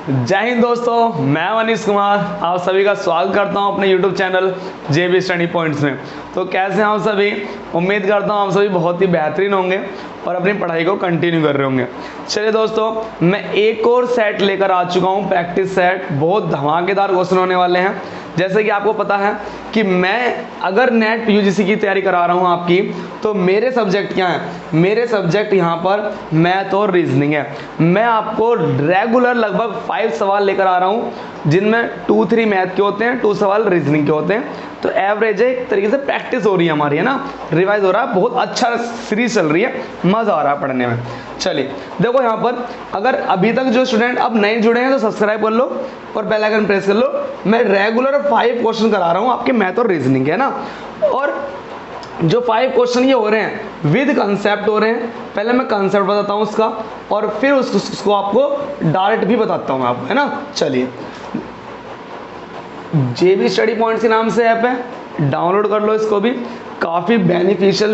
जय हिंद दोस्तों, मैं मनीष कुमार आप सभी का स्वागत करता हूं अपने YouTube channel JB study points में। तो कैसे हैं आप सभी? उम्मीद करता हूं आप सभी बहुत ही बेहतरीन होंगे और अपनी पढ़ाई को कंटिन्यू कर रहे होंगे। चलिए दोस्तों, मैं एक और सेट लेकर आ चुका हूं, प्रैक्टिस सेट। बहुत धमाकेदार क्वेश्चन होने वाले हैं। जैसे कि आपको पता है कि मैं अगर नेट UGC की तैयारी करा रहा हूँ आपकी, तो मेरे सब्जेक्ट क्या हैं? मेरे सब्जेक्ट यहाँ पर मैथ और रीजनिंग है। मैं आपको रेगुलर लगभग 5 सवाल लेकर आ रहा हूँ, जिनमें 2-3 मैथ के होते हैं, 2 सवाल रीजनिंग के होते हैं। तो एवरेज है, एक तरीके से प्रैक्टिस हो रही है हमारी, है ना, रिवाइज हो रहा है। बहुत अच्छा सीरीज चल रही है, मज़ा आ रहा है पढ़ने में। चलिए देखो, यहाँ पर अगर अभी तक जो स्टूडेंट अब नए जुड़े हैं तो सब्सक्राइब कर लो और बेल आइकन प्रेस कर लो। मैं रेगुलर 5 क्वेश्चन करा रहा हूँ आपके मैथ और रीजनिंग के, है ना। और जो 5 क्वेश्चन ये हो रहे हैं विद कंसेप्ट हो रहे हैं। पहले मैं कंसेप्ट बताता हूँ उसका, और फिर उसको आपको डायरेक्ट भी बताता हूँ आपको, है ना। चलिए, JB स्टडी पॉइंट्स के नाम से ऐप है, डाउनलोड कर लो इसको भी। काफ़ी बेनिफिशियल,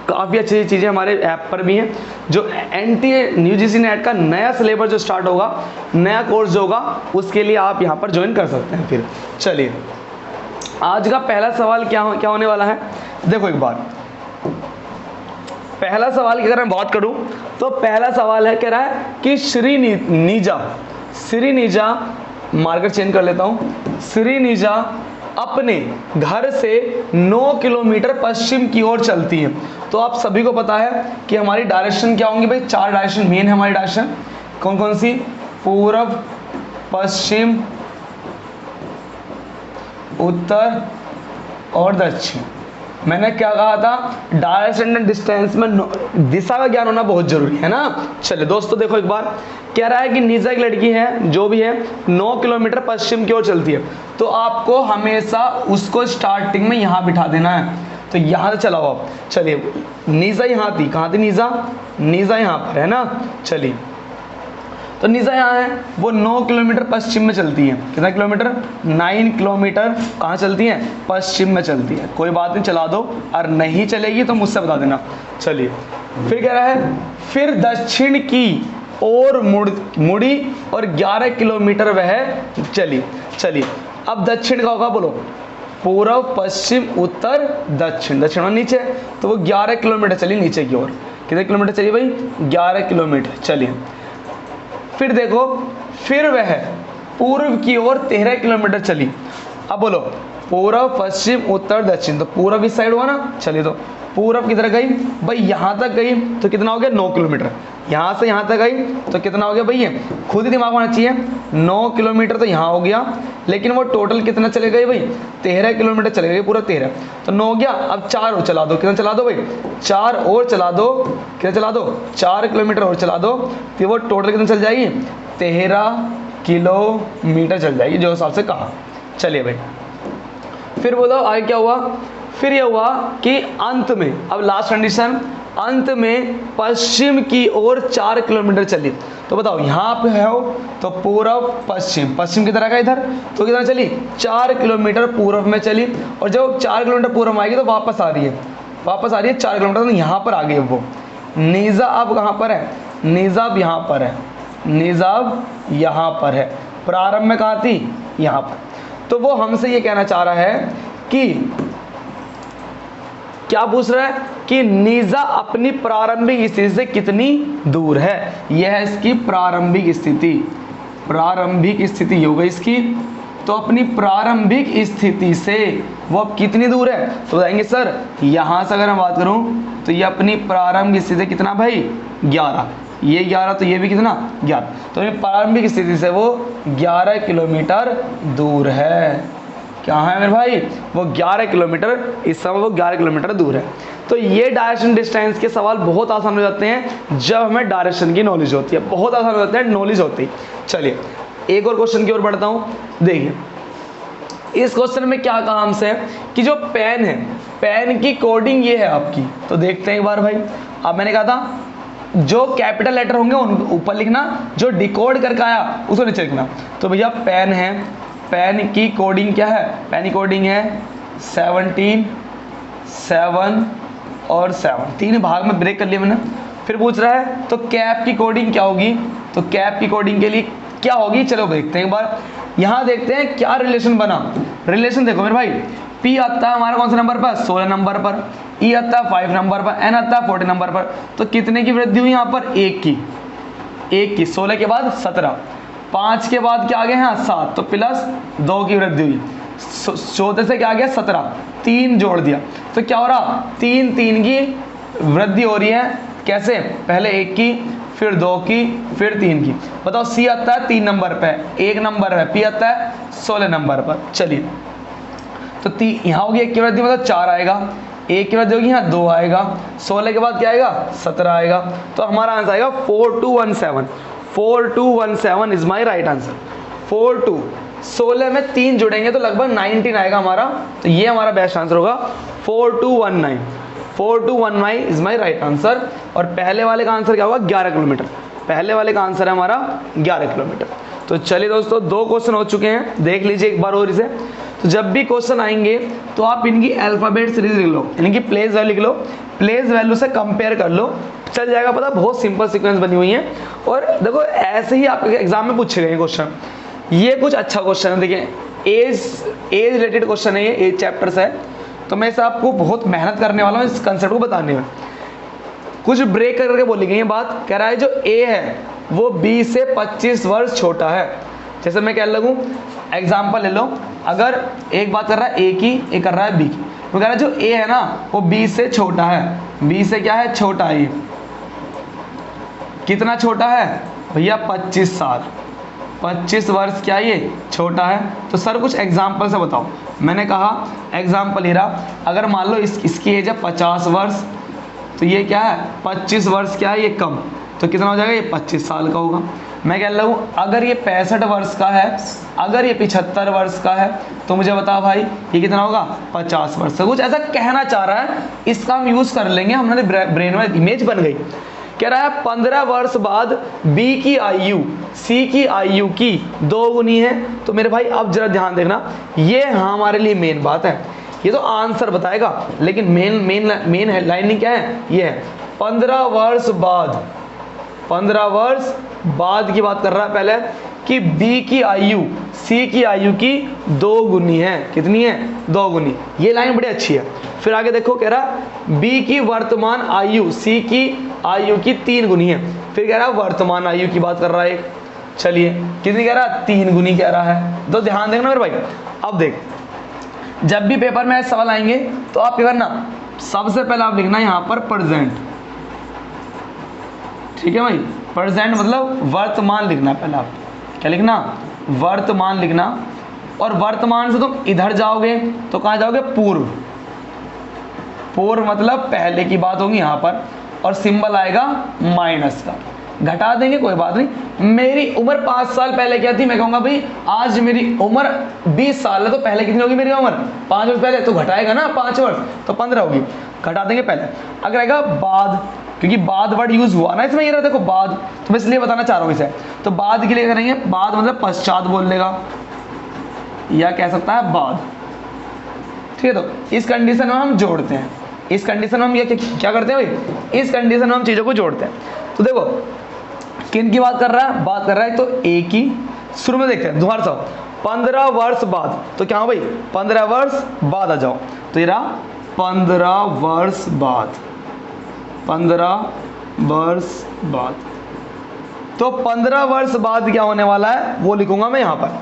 काफ़ी अच्छी चीज़ें हमारे ऐप पर भी हैं। जो UGC नेट का नया सिलेबस जो स्टार्ट होगा, नया कोर्स जो होगा, उसके लिए आप यहाँ पर ज्वाइन कर सकते हैं। फिर चलिए, आज का पहला सवाल क्या होने वाला है, देखो एक बार। पहला सवाल की अगर मैं बात करूं तो पहला सवाल है, कह रहा है कि श्रीनिजा मार्कर चेंज कर लेता हूं। श्रीनिजा अपने घर से 9 किलोमीटर पश्चिम की ओर चलती है। तो आप सभी को पता है कि हमारी डायरेक्शन क्या होंगी भाई? 4 डायरेक्शन मेन है हमारी डायरेक्शन। कौन कौन सी? पूर्व, पश्चिम, उत्तर और दक्षिण। मैंने क्या कहा था? डायरेक्शन एंड डिस्टेंस में दिशा का ज्ञान होना बहुत जरूरी है ना। चलिए दोस्तों, देखो एक बार, कह रहा है कि निजा एक लड़की है, जो भी है 9 किलोमीटर पश्चिम की ओर चलती है। तो आपको हमेशा उसको स्टार्टिंग में यहाँ बिठा देना है। तो यहाँ से चलाओ आप। चलिए, निजा यहाँ थी, कहाँ थी निजा? निजा यहाँ पर है ना। चलिए, तो निजा यहाँ है, वो 9 किलोमीटर पश्चिम में चलती है। कितना किलोमीटर? 9 किलोमीटर कहाँ चलती है? पश्चिम में चलती है। कोई बात नहीं, चला दो, और नहीं चलेगी तो मुझसे बता देना। चलिए, फिर कह रहा है, फिर दक्षिण की ओर मुड़ी और 11 किलोमीटर वह चली। चलिए, अब दक्षिण का होगा, बोलो। पूर्व, पश्चिम, उत्तर, दक्षिण। दक्षिण में नीचे, तो वो 11 किलोमीटर चली नीचे की ओर। कितने किलोमीटर चली भाई? 11 किलोमीटर। चलिए, फिर देखो, फिर वह पूर्व की ओर 13 किलोमीटर चली। अब बोलो, पूर्व, पश्चिम, उत्तर, दक्षिण। तो पूर्व इस साइड हुआ ना। चलिए, तो पूर्व किधर गई भाई? यहाँ तक गई, तो कितना हो गया? 9 किलोमीटर। यहाँ से यहाँ तक गई तो कितना हो गया भाई? ये खुद ही दिमाग में आना चाहिए। 9 किलोमीटर तो यहाँ हो गया, लेकिन वो टोटल कितना चले गई भाई? 13 किलोमीटर चले गई, पूरा 13। तो 9 हो गया। अब 4 और चला दो। कितना चला दो भाई? 4 और चला दो। कितना चला दो? 4 किलोमीटर और चला दो, फिर वो टोटल कितना चल जाएगी? 13 किलोमीटर चल जाएगी, जो हिसाब से कहा। चलिए भाई, फिर बोलो आगे क्या हुआ? फिर ये हुआ कि अंत में, अब लास्ट कंडीशन, अंत में पश्चिम की ओर 4 किलोमीटर चली। तो बताओ, यहाँ पे है हो तो पूर्व, पश्चिम। पश्चिम की तरह का इधर, तो कितना चली? 4 किलोमीटर पूर्व में चली। और जब 4 किलोमीटर पूर्व में आएगी तो वापस आ रही है, 4 किलोमीटर। तो यहाँ पर आ गई वो। निजा अब कहाँ पर है? निजाब यहाँ पर है। निजाब यहाँ पर है। प्रारंभ में कहाँ थी? यहाँ पर। तो वो हमसे ये कहना चाह रहा है कि, क्या पूछ रहा है कि निजा अपनी प्रारंभिक स्थिति से कितनी दूर है। यह है इसकी प्रारंभिक स्थिति। प्रारंभिक स्थिति हो गई इसकी। तो अपनी प्रारंभिक स्थिति से वो अब कितनी दूर है? तो बताएंगे सर, यहाँ से अगर मैं बात करूँ तो ये अपनी प्रारंभिक स्थिति कितना भाई? 11। ये 11, तो ये भी कितना? 11। तो अपनी प्रारंभिक स्थिति से वो 11 किलोमीटर दूर है। क्या है मेरे भाई? वो 11 किलोमीटर, इस समय वो 11 किलोमीटर दूर है। तो ये डायरेक्शन डिस्टेंस के सवाल बहुत आसान हो जाते हैं जब हमें डायरेक्शन की नॉलेज होती है। बहुत आसान हो जाते हैं नॉलेज होती है। चलिए, एक और क्वेश्चन की ओर बढ़ता हूँ। देखिए, इस क्वेश्चन में क्या कहा हमसे कि जो पेन है, पेन की कोडिंग ये है आपकी। तो देखते हैं एक बार भाई। अब मैंने कहा था, जो कैपिटल लेटर होंगे उनको ऊपर लिखना, जो डिकोड करके आया उसको नीचे लिखना। तो भैया पेन है, पेन की कोडिंग क्या है? पेन की कोडिंग है 17, 7 और 7। 3 भाग में ब्रेक कर लिया मैंने। फिर पूछ रहा है तो कैप की कोडिंग क्या होगी? तो कैप की कोडिंग के लिए क्या होगी, चलो देखते हैं एक बार। यहाँ देखते हैं क्या रिलेशन बना। रिलेशन देखो मेरे भाई, पी आता है हमारा कौन सा नंबर पर, 16 नंबर पर, ई आता है 5 नंबर पर, एन आता है 40 नंबर पर। तो कितने की वृद्धि हुई यहाँ पर, एक की। 16 के बाद 17, 5 के बाद क्या आ गया यहाँ 7, तो प्लस 2 की वृद्धि हुई। 14 से क्या आ गया 17, 3 जोड़ दिया, तो क्या हो रहा, 3 की वृद्धि हो रही है। कैसे, पहले 1 की, फिर 2 की, फिर 3 की। बताओ सी आता है 3 नंबर पे, 1 नंबर है, पी आता है 16 नंबर पर। चलिए तो यहाँ होगी 1 की वृद्धि, मतलब 4 आएगा, 1 की वृद्धि होगी यहाँ 2 आएगा, 16 के बाद क्या आएगा 17 आएगा। तो हमारा आंसर आएगा 4217। 4217 इज माई राइट आंसर। 42, 16 में 3 जुड़ेंगे तो लगभग 19 आएगा हमारा। तो ये हमारा बेस्ट आंसर होगा 4219। 4219 इज माई राइट आंसर। और पहले वाले का आंसर क्या होगा, 11 किलोमीटर। पहले वाले का आंसर है हमारा 11 किलोमीटर। तो चलिए दोस्तों, 2 क्वेश्चन हो चुके हैं, देख लीजिए एक बार और इसे। तो जब भी क्वेश्चन आएंगे तो आप इनकी अल्फाबेट सीरीज लिख लो, इनकी प्लेस वैल्यू लिख लो, प्लेस वैल्यू से कंपेयर कर लो, चल जाएगा पता। बहुत सिंपल सीक्वेंस बनी हुई है। और देखो ऐसे ही आपके एग्जाम में पूछे गए क्वेश्चन। ये कुछ अच्छा क्वेश्चन है, देखिए एज रिलेटेड क्वेश्चन है, ये एज चैप्टर से है। तो मैं इसे आपको बहुत मेहनत करने वाला हूँ इस कंसेप्ट को बताने में। कुछ ब्रेक करके बोली गई है बात, कह रहा है जो ए है वो बी से 25 वर्ष छोटा है। जैसे मैं कह लगूँ, एग्जाम्पल ले लो, अगर एक बात कर रहा है ए की, एक कर रहा है बी की, तो कह रहा है जो ए है ना वो बी से छोटा है। बी से क्या है, छोटा है। ये कितना छोटा है भैया, 25 साल, 25 वर्ष क्या ये छोटा है। तो सर कुछ एग्जाम्पल से बताओ। मैंने कहा एग्जाम्पल ही रहा, अगर मान लो इसकी एज है 50 वर्ष, तो ये क्या है 25 वर्ष क्या है ये कम, तो कितना हो जाएगा, ये 25 साल का होगा। मैं कह रहा हूँ अगर ये 65 वर्ष का है, अगर ये 75 वर्ष का है, तो मुझे बता भाई ये कितना होगा, 50 वर्ष का। कुछ ऐसा कहना चाह रहा है, इसका हम यूज कर लेंगे, हमारे ब्रेन में इमेज बन गई। कह रहा है 15 वर्ष बाद बी की आयु सी की आयु की 2 गुनी है। तो मेरे भाई अब जरा ध्यान देखना, ये हमारे लिए मेन बात है। ये तो आंसर बताएगा, लेकिन मेन हेडलाइनिंग क्या है, ये है 15 वर्ष बाद। 15 वर्ष बाद की बात कर रहा है पहले, कि बी की आयु सी की आयु की 2 गुनी है। कितनी है, 2 गुनी। ये लाइन बड़ी अच्छी है। फिर आगे देखो, कह रहा बी की वर्तमान आयु सी की आयु की 3 गुनी है। फिर कह रहा वर्तमान आयु की बात कर रहा है। चलिए कितनी कह रहा, 3 गुनी कह रहा है। तो ध्यान देखना मेरे भाई। अब देख, जब भी पेपर में ऐसे सवाल आएंगे तो आप क्या करना, सबसे पहले आप लिखना यहाँ पर प्रेजेंट। ठीक है भाई, प्रेजेंट मतलब वर्तमान लिखना। पहले आप क्या लिखना, वर्तमान लिखना। और वर्तमान से तुम इधर जाओगे तो कहाँ जाओगे, पूर्व। पूर्व मतलब पहले की बात होगी यहाँ पर, और सिंबल आएगा माइनस का। घटा देंगे कोई बात नहीं। मेरी उम्र 5 साल पहले क्या थी, मैं कहूँगा भाई आज मेरी उम्र 20 साल है, तो पहले कितनी होगी मेरी उम्र, 5 वर्ष पहले। तो घटाएगा ना 5 वर्ष, तो 15 होगी, घटा देंगे पहले। अगर आएगा बाद, क्योंकि बाद वर्ड यूज हुआ ना इसमें, ये रहा देखो बाद, तो मैं इसलिए बताना चाह रहा हूँ इसे। तो बाद के लिए करेंगे, बाद मतलब पश्चात बोल लेगा, या कह सकता है बाद। ठीक है, तो इस कंडीशन में हम जोड़ते हैं। इस कंडीशन में हम ये क्या करते हैं भाई, इस कंडीशन में हम चीज़ों को जोड़ते हैं। तो देखो किन की बात कर रहा है, बात कर रहा है तो ए की। शुरू में देखते हैं दोबारा से, 15 वर्ष बाद, तो क्या हो भाई 15 वर्ष बाद आ जाओ। तो ये रहा 15 वर्ष बाद, 15 वर्ष बाद। तो 15 वर्ष बाद क्या होने वाला है वो लिखूंगा मैं यहाँ पर।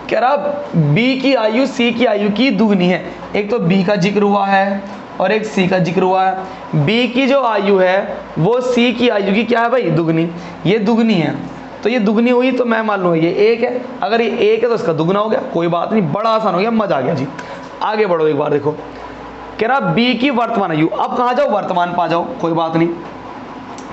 कह रहा बी की आयु सी की आयु की दुगनी है। एक तो बी का जिक्र हुआ है और एक सी का जिक्र हुआ है। बी की जो आयु है वो सी की आयु की क्या है भाई, दुगनी। ये दुगनी है, तो ये दुगनी हुई तो मैं मान लूँगा ये 1 है। अगर ये 1 है तो इसका दुगना हो गया, कोई बात नहीं, बड़ा आसान हो गया, मजा आ गया जी। आगे बढ़ो एक बार, देखो कह रहा बी की वर्तमान आयु। अब कहाँ जाओ, वर्तमान पा जाओ, कोई बात नहीं।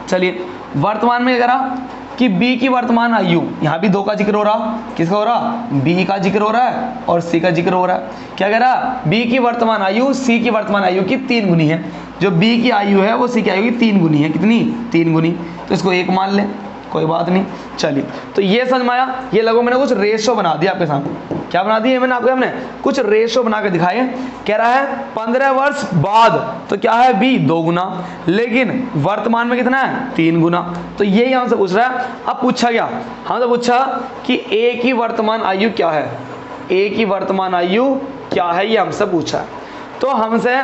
चलिए वर्तमान में कह रहा कि बी की वर्तमान आयु, यहाँ भी 2 का जिक्र हो रहा, किसका हो रहा, बी का जिक्र हो रहा है और सी का जिक्र हो रहा है। क्या कह रहा, बी की वर्तमान आयु सी की वर्तमान आयु की 3 गुनी है। जो बी की आयु है वो सी की आयु की 3 गुनी है। कितनी, 3 गुनी। तो इसको 1 मान लें, कोई बात नहीं। चलिए, तो ये समझ में आया। ये लगो मैंने कुछ रेशो बना दिया आपके सामने। क्या बना दिए मैंने आपके सामने? कुछ रेशो बना के दिखाए। कह रहा है 15 वर्ष बाद तो क्या है बी 2 गुना, लेकिन वर्तमान में कितना है 3 गुना। तो यही हमसे पूछ रहा है। अब पूछा क्या, हमसे पूछा कि ए की वर्तमान आयु क्या है, ए की वर्तमान आयु क्या है, ये हमसे पूछा है। तो हमसे,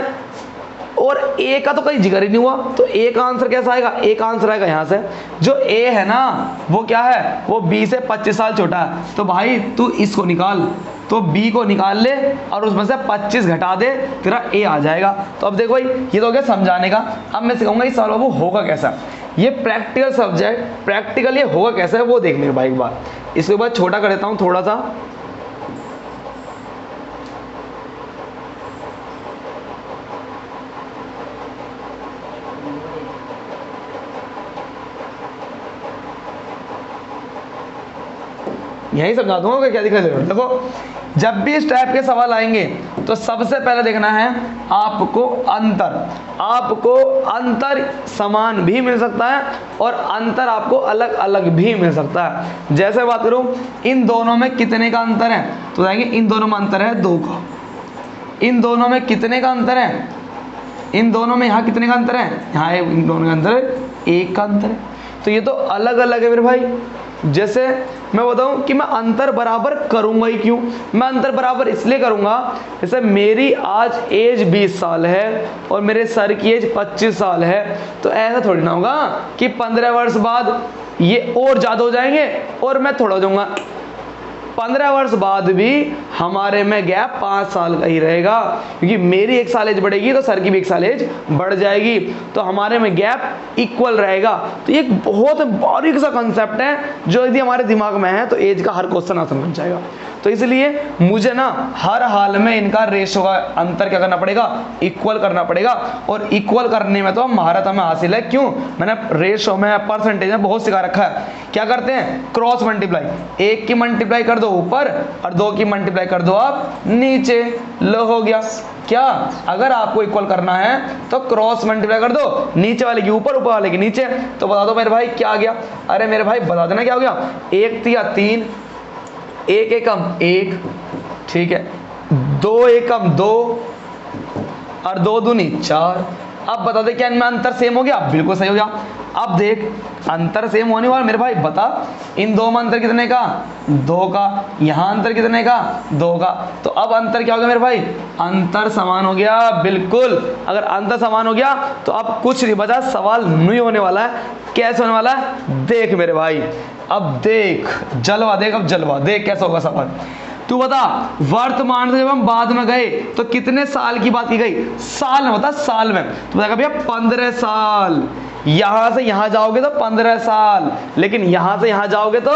और ए का तो कहीं जिक्र ही नहीं हुआ, तो ए का आंसर कैसा आएगा? ए का आंसर आएगा यहाँ से, जो ए है ना वो क्या है, वो बी से 25 साल छोटा है। तो भाई तू इसको निकाल, तो बी को निकाल ले और उसमें से 25 घटा दे, तेरा ए आ जाएगा। तो अब देखो भाई, ये तो हो गया समझाने का। अब मैं सिखाऊंगा इस सवाल बाबू होगा कैसा। ये प्रैक्टिकल सब्जेक्ट, प्रैक्टिकल ये होगा कैसा है वो देखने के भाई एक बार। इसके बाद छोटा कर देता हूँ थोड़ा सा। यही समझा दूंगा, क्या दिक्कत है। देखो, जब भी इस टाइप के सवाल आएंगे तो सबसे पहले देखना है आपको अंतर। आपको अंतर समान भी मिल सकता है और अंतर आपको अलग अलग भी मिल सकता है। जैसे बात करूं, इन दोनों में कितने का अंतर है, तो जाएंगे इन दोनों में अंतर है 2 का। इन दोनों में कितने का अंतर है, इन दोनों में यहाँ कितने का अंतर है, यहाँ इन दोनों का अंतर है 1 का अंतर है। तो ये तो अलग अलग है मेरे भाई। जैसे मैं बताऊं कि मैं अंतर बराबर करूंगा ही क्यों, मैं अंतर बराबर इसलिए करूंगा, जैसे मेरी आज एज 20 साल है और मेरे सर की एज 25 साल है। तो ऐसा थोड़ी ना होगा कि 15 वर्ष बाद ये और ज़्यादा हो जाएंगे और मैं थोड़ा हो जाऊंगा। 15 वर्ष बाद भी हमारे में गैप 5 साल का ही रहेगा, क्योंकि मेरी 1 साल एज बढ़ेगी तो सर की भी 1 साल एज बढ़ जाएगी, तो हमारे में गैप इक्वल रहेगा। तो ये एक बहुत बारीक सा कंसेप्ट है, जो यदि हमारे दिमाग में है तो एज का हर क्वेश्चन आसान बन जाएगा। तो इसलिए मुझे ना हर हाल में इनका रेशो का अंतर क्या करना पड़ेगा, इक्वल करना पड़ेगा। और इक्वल करने में तो महारत हमें हासिल है। क्यों? मैंने रेशो में, परसेंटेज में बहुत सिखा रखा है। क्या करते हैं, क्रॉस मल्टीप्लाई, 1 की मल्टीप्लाई कर दो ऊपर और 2 की मल्टीप्लाई कर दो आप नीचे, लो हो गया। क्या, अगर आपको इक्वल करना है तो क्रॉस मल्टीप्लाई कर दो, नीचे वाले की ऊपर, ऊपर वाले की नीचे। तो बता दो मेरे भाई क्या आ गया। अरे मेरे भाई बता देना क्या हो गया, 1 तिया 3, 1 एकम 1, ठीक है, 2 एकम 2 और 2 दूनी 4। अब बता दे क्या इनमें अंतर सेम हो गया, बिल्कुल सही हो गया। अब देख, अंतर सेम होने वाला मेरे भाई, बता इन दो में अंतर कितने का, 2 का, यहाँ अंतर कितने का, 2 का। तो अब अंतर क्या हो गया मेरे भाई, अंतर समान हो गया, बिल्कुल। अगर अंतर समान हो गया तो अब कुछ नहीं बचा, सवाल नहीं होने वाला है। कैसे होने वाला है, देख मेरे भाई, अब देख जलवा, देख अब जलवा, देख कैसा होगा सवाल। तू बता, वर्तमान से जब हम बाद में गए तो कितने साल की बात की गई, साल में, बता साल में। तो बताएगा भैया 15 साल। यहां से यहां जाओगे तो 15 साल, लेकिन यहां से यहां जाओगे तो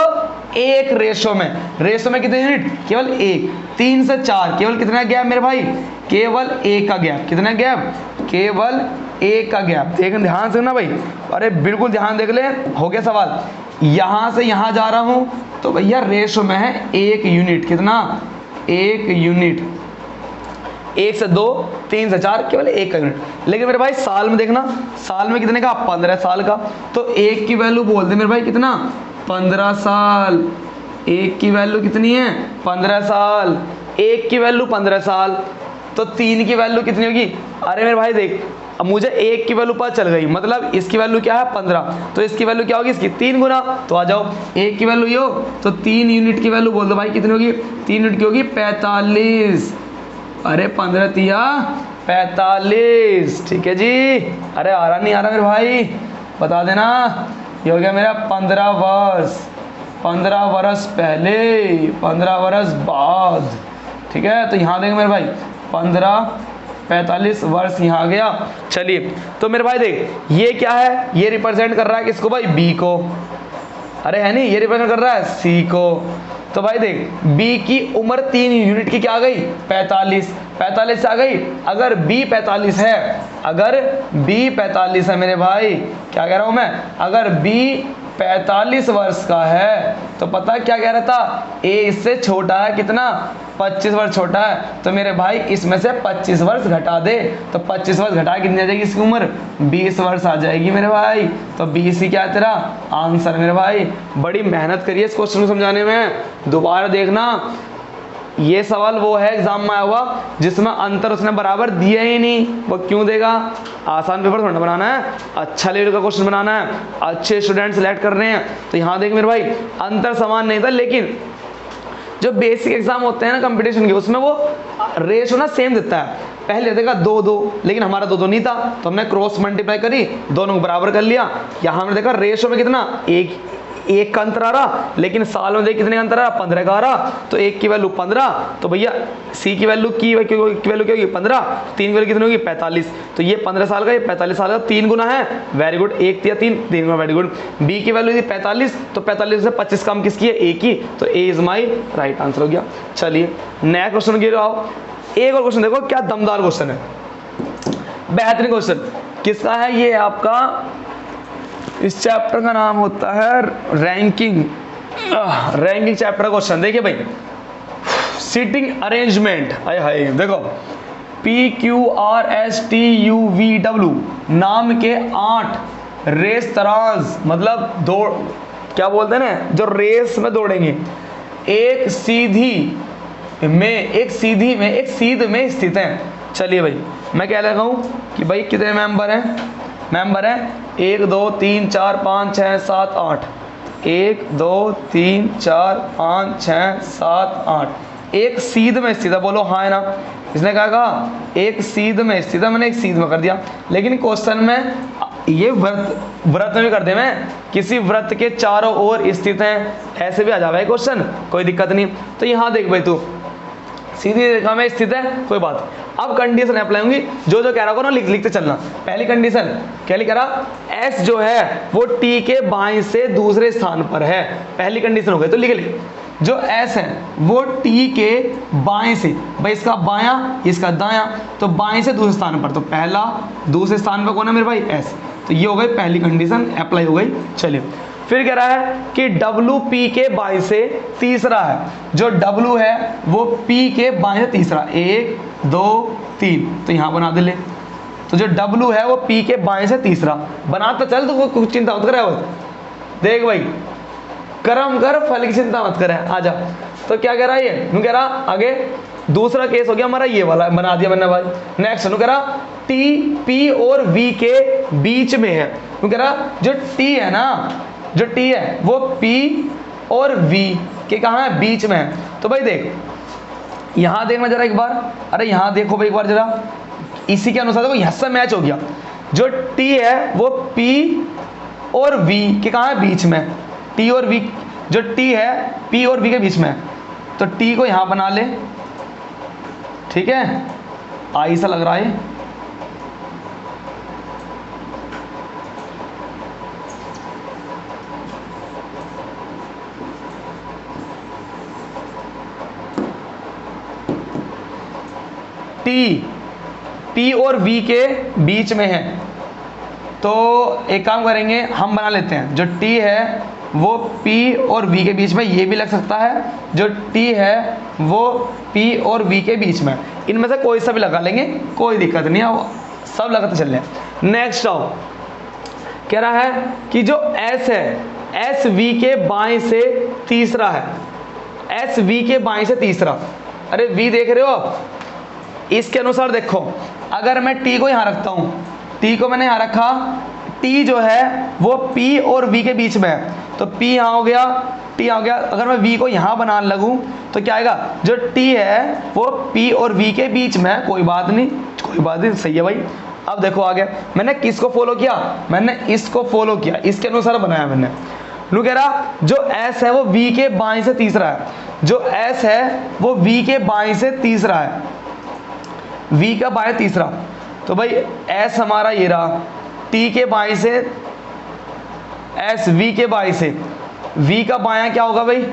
1 रेशो में। रेशो में कितने यूनिट, केवल 1। 3 से 4 केवल कितना गैप मेरे भाई, केवल 1 का गैप। कितना गैप, केवल 1 का गैप। देख ध्यान से ना भाई, अरे बिल्कुल ध्यान देख ले, हो गया सवाल। यहां से यहां जा रहा हूं तो भैया रेशो में है 1 यूनिट। कितना, 1 यूनिट। 1 से 2, 3 से 4 केवल 1 का यूनिट। लेकिन मेरे भाई साल में देखना, साल में कितने का, 15 साल का। तो 1 की वैल्यू बोल दे मेरे भाई कितना, 15 साल। 1 की वैल्यू कितनी है, 15 साल। 1 की वैल्यू 15 साल, तो 3 की वैल्यू कितनी होगी। अरे मेरे भाई देख, अब मुझे 1 की वैल्यू पता चल गई, मतलब इसकी वैल्यू क्या है 15, तो इसकी वैल्यू क्या होगी, इसकी 3 गुना। तो आ जाओ, 1 की वैल्यू ये हो तो 3 यूनिट की वैल्यू बोल दो भाई कितनी होगी, 3 यूनिट की होगी 45। अरे 15 तिया 45, ठीक है जी। अरे आ रहा नहीं आ रहा मेरे भाई, बता देना। ये हो गया मेरा 15 वर्ष, 15 वर्ष पहले, 15 वर्ष बाद, ठीक है। तो यहाँ देख मेरे भाई 45 वर्ष यहाँ आ गया। चलिए, तो मेरे भाई देख ये क्या है, ये रिप्रेजेंट कर रहा है किसको भाई, बी को। अरे है नहीं, ये रिप्रेजेंट कर रहा है सी को। तो भाई देख, बी की उम्र 3 यूनिट की क्या आ गई, 45। 45 से आ गई। अगर बी 45 है, अगर बी 45 है मेरे भाई, क्या कह रहा हूं मैं, अगर बी 45 वर्ष का है, तो पता है क्या कह रहा था, ए इससे छोटा है कितना, 25 वर्ष छोटा है, तो मेरे भाई इसमें से 25 वर्ष घटा दे, तो 25 वर्ष घटा कितनी आ जाएगी इसकी उम्र, 20 वर्ष आ जाएगी मेरे भाई। तो 20 ही क्या है तेरा आंसर मेरे भाई। बड़ी मेहनत करिए इस क्वेश्चन को समझाने में, दोबारा देखना। ये सवाल वो है एग्जाम में आया हुआ जिसमें अंतर उसने बराबर दिया ही नहीं, वो क्यों देगा, आसान पेपर थोड़ा बनाना है, अच्छा लेवल का क्वेश्चन बनाना है, अच्छे स्टूडेंट सेलेक्ट करने हैं। तो यहाँ देख मेरे भाई अंतर समान नहीं था, लेकिन जो बेसिक एग्जाम होते हैं ना कंपटीशन के, उसमें वो रेशो ना सेम देता है। पहले देगा 2-2, लेकिन हमारा 2-2 नहीं था, तो हमने क्रॉस मल्टीप्लाई करी, दोनों को बराबर कर लिया। यहाँ हमने देखा रेशो में कितना, एक का अंतर आ रहा, लेकिन साल में देख कितने का अंतर आ रहा, 15 का आ रहा, तो एक की वैल्यू 15, तो भैया सी की वैल्यू की वैल्यू क्या होगी 15, 3 की वैल्यू कितनी होगी 45, तो ये 15 साल का, ये 45 साल का, 3 गुना है, वेरी गुड, 1 या 3 गुना, वेरी गुड। बी की वैल्यू थी 45, तो 45 से 25 कम किसकी है, ए की, तो ए इज माई राइट आंसर हो गया। चलिए नेक्स्ट क्वेश्चन की आओ, एक और क्वेश्चन देखो, क्या दमदार क्वेश्चन है, बेहतरीन क्वेश्चन। किसका है ये, आपका इस चैप्टर का नाम होता है रैंकिंग चैप्टर क्वेश्चन। देखिए भाई, सीटिंग अरेंजमेंट, हाय हाय देखो, PQRSTUVW नाम के 8 रेस तराज, मतलब दौड़, क्या बोलते हैं ना, जो रेस में दौड़ेंगे, एक सीध में स्थित है। चलिए भाई मैं कह रहा हूँ कि भाई कितने मेंबर हैं, मेंबर है 1 2 3 4 5 6 7 8, 1 2 3 4 5 6 7 8, एक सीध में स्थित है, बोलो हाँ है ना। इसने क्या कहा, एक सीध में स्थित है, मैंने एक सीध में कर दिया, लेकिन क्वेश्चन में ये व्रत में भी कर दे, मैं किसी व्रत के चारों ओर स्थित है, ऐसे भी आ जाएगा क्वेश्चन, कोई दिक्कत नहीं। तो यहाँ देख भाई, तू सीधी रेखा में स्थित है, कोई बात। अब कंडीशन अप्लाई होंगी, जो कह रहा हो ना लिखते चलना। पहली कंडीशन क्या लिख रहा, एस जो है वो टी के बाएं से दूसरे स्थान पर है, पहली कंडीशन हो गई। तो लिख ले, जो एस है वो टी के बाएं से, भाई इसका बायां इसका दायां, तो बाएं से दूसरे स्थान पर, तो पहला दूसरे स्थान पर कौन है मेरे भाई, एस। तो ये हो गई पहली कंडीशन अप्लाई हो गई। चलिए फिर कह रहा है कि W P के बाएं से तीसरा है, जो W है वो P के बाएं से तीसरा, 1 2 3, तो यहाँ बना दे ले। तो जो W है वो P के बाएं से तीसरा बनाता चल, तो कुछ चिंता मत करे। देख भाई, कर्म कर फल की चिंता मत करे, आ जा। तो क्या कह रहा है ये, कह रहा आगे दूसरा केस हो गया हमारा ये वाला, बना दिया मैंने भाई। नेक्स्ट कह रहा T P और V के बीच में है, कह रहा जो T है ना, जो T है वो P और V के कहाँ है, बीच में है। तो भाई देख, यहाँ देखना जरा एक बार, अरे यहाँ देखो भाई एक बार जरा, इसी के अनुसार देखो, यहाँ से मैच हो गया। जो T है वो P और V के कहाँ है, बीच में। T और V, जो T है P और V के बीच में है, तो T को यहाँ बना ले, ठीक है, आई सा लग रहा है। P और V के बीच में है, तो एक काम करेंगे, हम बना लेते हैं, जो T है वो P और V के बीच में, ये भी लग सकता है, जो T है वो P और V के बीच में, इनमें से कोई सा भी लगा लेंगे, कोई दिक्कत नहीं है, सब लगाते चल रहे। नेक्स्ट आओ, कह रहा है कि जो S है S V के बाएं से तीसरा है, S V के बाएं से तीसरा। अरे V देख रहे हो, इसके अनुसार देखो, अगर मैं T को यहाँ रखता हूँ, T को मैंने यहाँ रखा, T जो है वो P और V के बीच में है, तो P यहाँ हो गया, T यहाँ हो गया। अगर मैं V को यहाँ बनाने लगूँ तो क्या आएगा, जो T है वो P और V के बीच में है, कोई बात नहीं, कोई बात नहीं, सही है भाई। अब देखो आगे, मैंने किसको फॉलो किया, मैंने इसको फॉलो किया, इसके अनुसार बनाया मैंने। लू कह रहा जो S है वो V के बाएं से तीसरा है, जो S है वो V के बाएं से तीसरा है, V का बाएं तीसरा। तो भाई S हमारा ये रहा, T के बाएं से S, V के बाएं से, V का बायां क्या होगा भाई,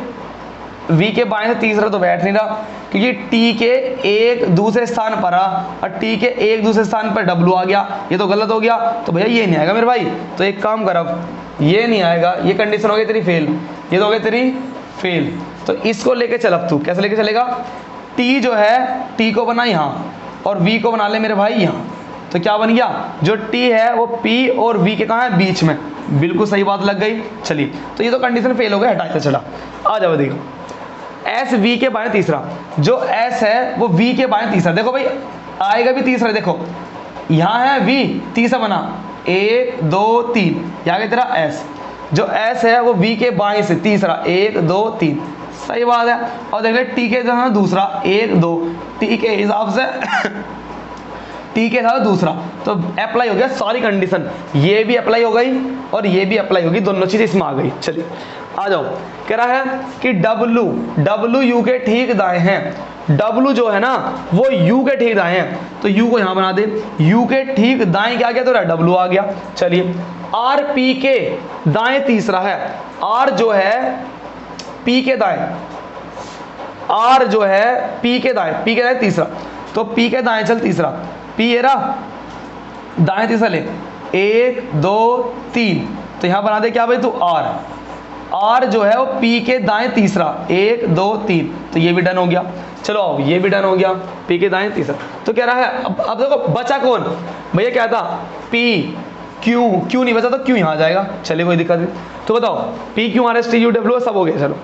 V के बाएं से तीसरा तो बैठ नहीं रहा, क्योंकि T के एक दूसरे स्थान पर आ, और T के एक दूसरे स्थान पर W आ गया, ये तो गलत हो गया, तो भैया ये नहीं आएगा मेरे भाई। तो एक काम कर, अब ये नहीं आएगा, ये कंडीशन हो गई तेरी फेल, ये तो हो गई तेरी फेल। तो इसको लेके चल, अब तू कैसे लेके चलेगा, टी जो है टी को बना यहाँ और वी को बना ले मेरे भाई यहाँ। तो क्या बन गया, जो टी है वो पी और वी के कहाँ है, बीच में। बिल्कुल सही बात लग गई। चलिए तो ये तो कंडीशन फेल हो गया, हटाते चला। आ जाओ देखो, एस वी के बाएं तीसरा, जो एस है वो वी के बाएं तीसरा। देखो भाई आएगा भी तीसरा, देखो यहाँ है वी, तीसरा बना 1 2 3, यहाँ गया तेरा एस, जो एस है वो वी के बाएं से तीसरा 1 2 3, सही बात है। और देख ले टी के जो है दूसरा 1 2, टी के हिसाब से टी के साथ दूसरा, तो अप्लाई हो गया सारी कंडीशन, ये भी अप्लाई हो गई और ये भी अप्लाई होगी, दोनों चीजें इसमें आ गई। चलिए आ जाओ, कह रहा है कि डब्लू यू के ठीक दाएं हैं। डब्लू जो है ना वो यू के ठीक दाएं हैं, तो यू को यहां बना दे, यू के ठीक दाएं क्या गया, तो डब्लू आ गया। चलिए आर पी के दाएं तीसरा है, आर जो है पी के दाएं, आर जो है पी के दाएं, पी के दाएं तीसरा, तो पी के दाएं चल तीसरा, पी एरा दाएं तीसरा ले 1 2 3, तो यहां बना दे क्या भाई तू आर, आर जो है वो पी के दाएं तीसरा 1 2 3, तो ये भी डन हो गया। चलो आओ ये भी डन हो गया, पी के दाएं तीसरा। तो कह रहा है अब देखो बचा कौन भैया, क्या था पी क्यू, क्यू नहीं बचा तो क्यू यहां आ जाएगा। चलिए कोई दिक्कत नहीं। तो बताओ P Q R S T U W सब हो गया। चलो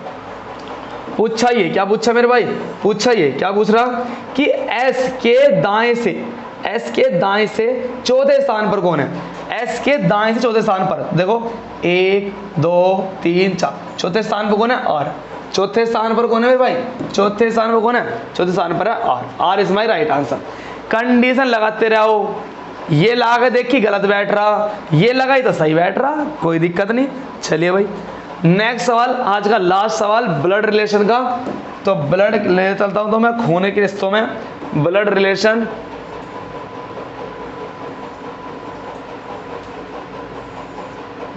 पूछा, ये क्या पूछा मेरे भाई, पूछा ये क्या पूछ रहा कि एस के दाएं से, एस के दाएं से चौथे स्थान पर कौन है, एस के दाएं से चौथे स्थान पर देखो 1 2 3 4, चौथे स्थान पर कौन है आर, चौथे स्थान पर कौन है मेरे भाई, चौथे स्थान पर कौन है, चौथे स्थान पर है R, R is my right answer. Condition लगाते रहो, ये लगा देखी गलत बैठ रहा, ये लगाई तो सही बैठ रहा, कोई दिक्कत नहीं। चलिए भाई नेक्स्ट सवाल, आज का लास्ट सवाल ब्लड रिलेशन का। तो ब्लड ले चलता हूं तो मैं खून के रिश्तों में ब्लड रिलेशन,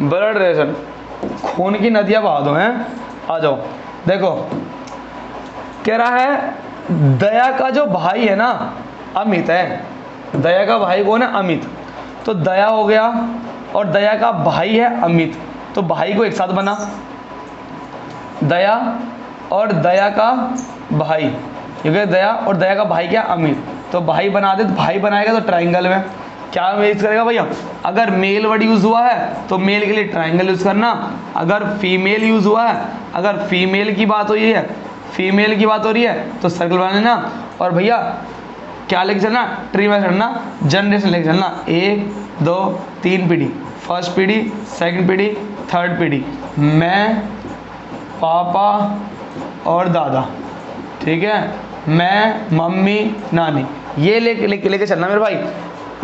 ब्लड रिलेशन खून की नदियां बहा दो हैं। आ जाओ देखो, कह रहा है दया का जो भाई है ना अमित है, दया का भाई कौन है अमित, तो दया हो गया और दया का भाई है अमित, तो भाई को एक साथ बना, दया और दया का भाई, क्योंकि दया और दया का भाई क्या अमित, तो भाई बना दे, तो भाई बनाएगा तो ट्राइंगल में क्या यूज करेगा भैया, अगर मेल वर्ड यूज हुआ है तो मेल के लिए ट्राइंगल यूज करना, अगर फीमेल यूज हुआ है, अगर फीमेल की बात हो रही है, फीमेल की बात हो रही है तो सर्कल बना लेना, और भैया क्या लेके चलना, ट्री में चलना, जनरेशन लेके चलना, 1 2 3 पीढ़ी, फर्स्ट पीढ़ी, सेकंड पीढ़ी, थर्ड पीढ़ी, मैं पापा और दादा, ठीक है, मैं मम्मी नानी, ये लेके चलना मेरे भाई,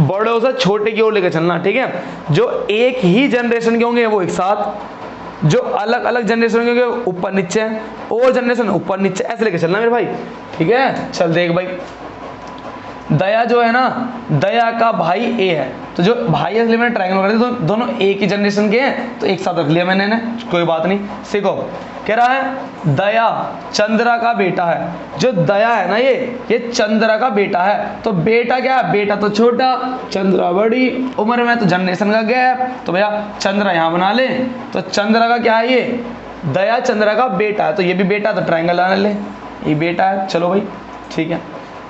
बड़ों से छोटे की ओर लेकर चलना, ठीक है। जो एक ही जनरेशन के होंगे वो एक साथ, जो अलग अलग जनरेशन के होंगे ऊपर नीचे, और जनरेशन ऊपर नीचे, ऐसे लेके चलना मेरे भाई, ठीक है। चल देख भाई, दया जो है ना, दया का भाई ए है, तो जो भाई है इसलिए मैंने ट्रायंगल कर दिया, तो दोनों एक ही जनरेशन के हैं तो एक साथ रख लिया मैंने, कोई बात नहीं। सीखो, कह रहा है दया चंद्रा का बेटा है, जो दया है ना ये चंद्रा का बेटा है, तो बेटा क्या है, बेटा तो छोटा, चंद्रा बड़ी उम्र में, तो जनरेशन का गैप, तो भैया चंद्रा यहाँ बना ले, तो चंद्रा का क्या है ये, दया चंद्रा का बेटा है, तो ये भी बेटा, तो ट्रायंगल बना ले, ये बेटा है। चलो भाई ठीक है,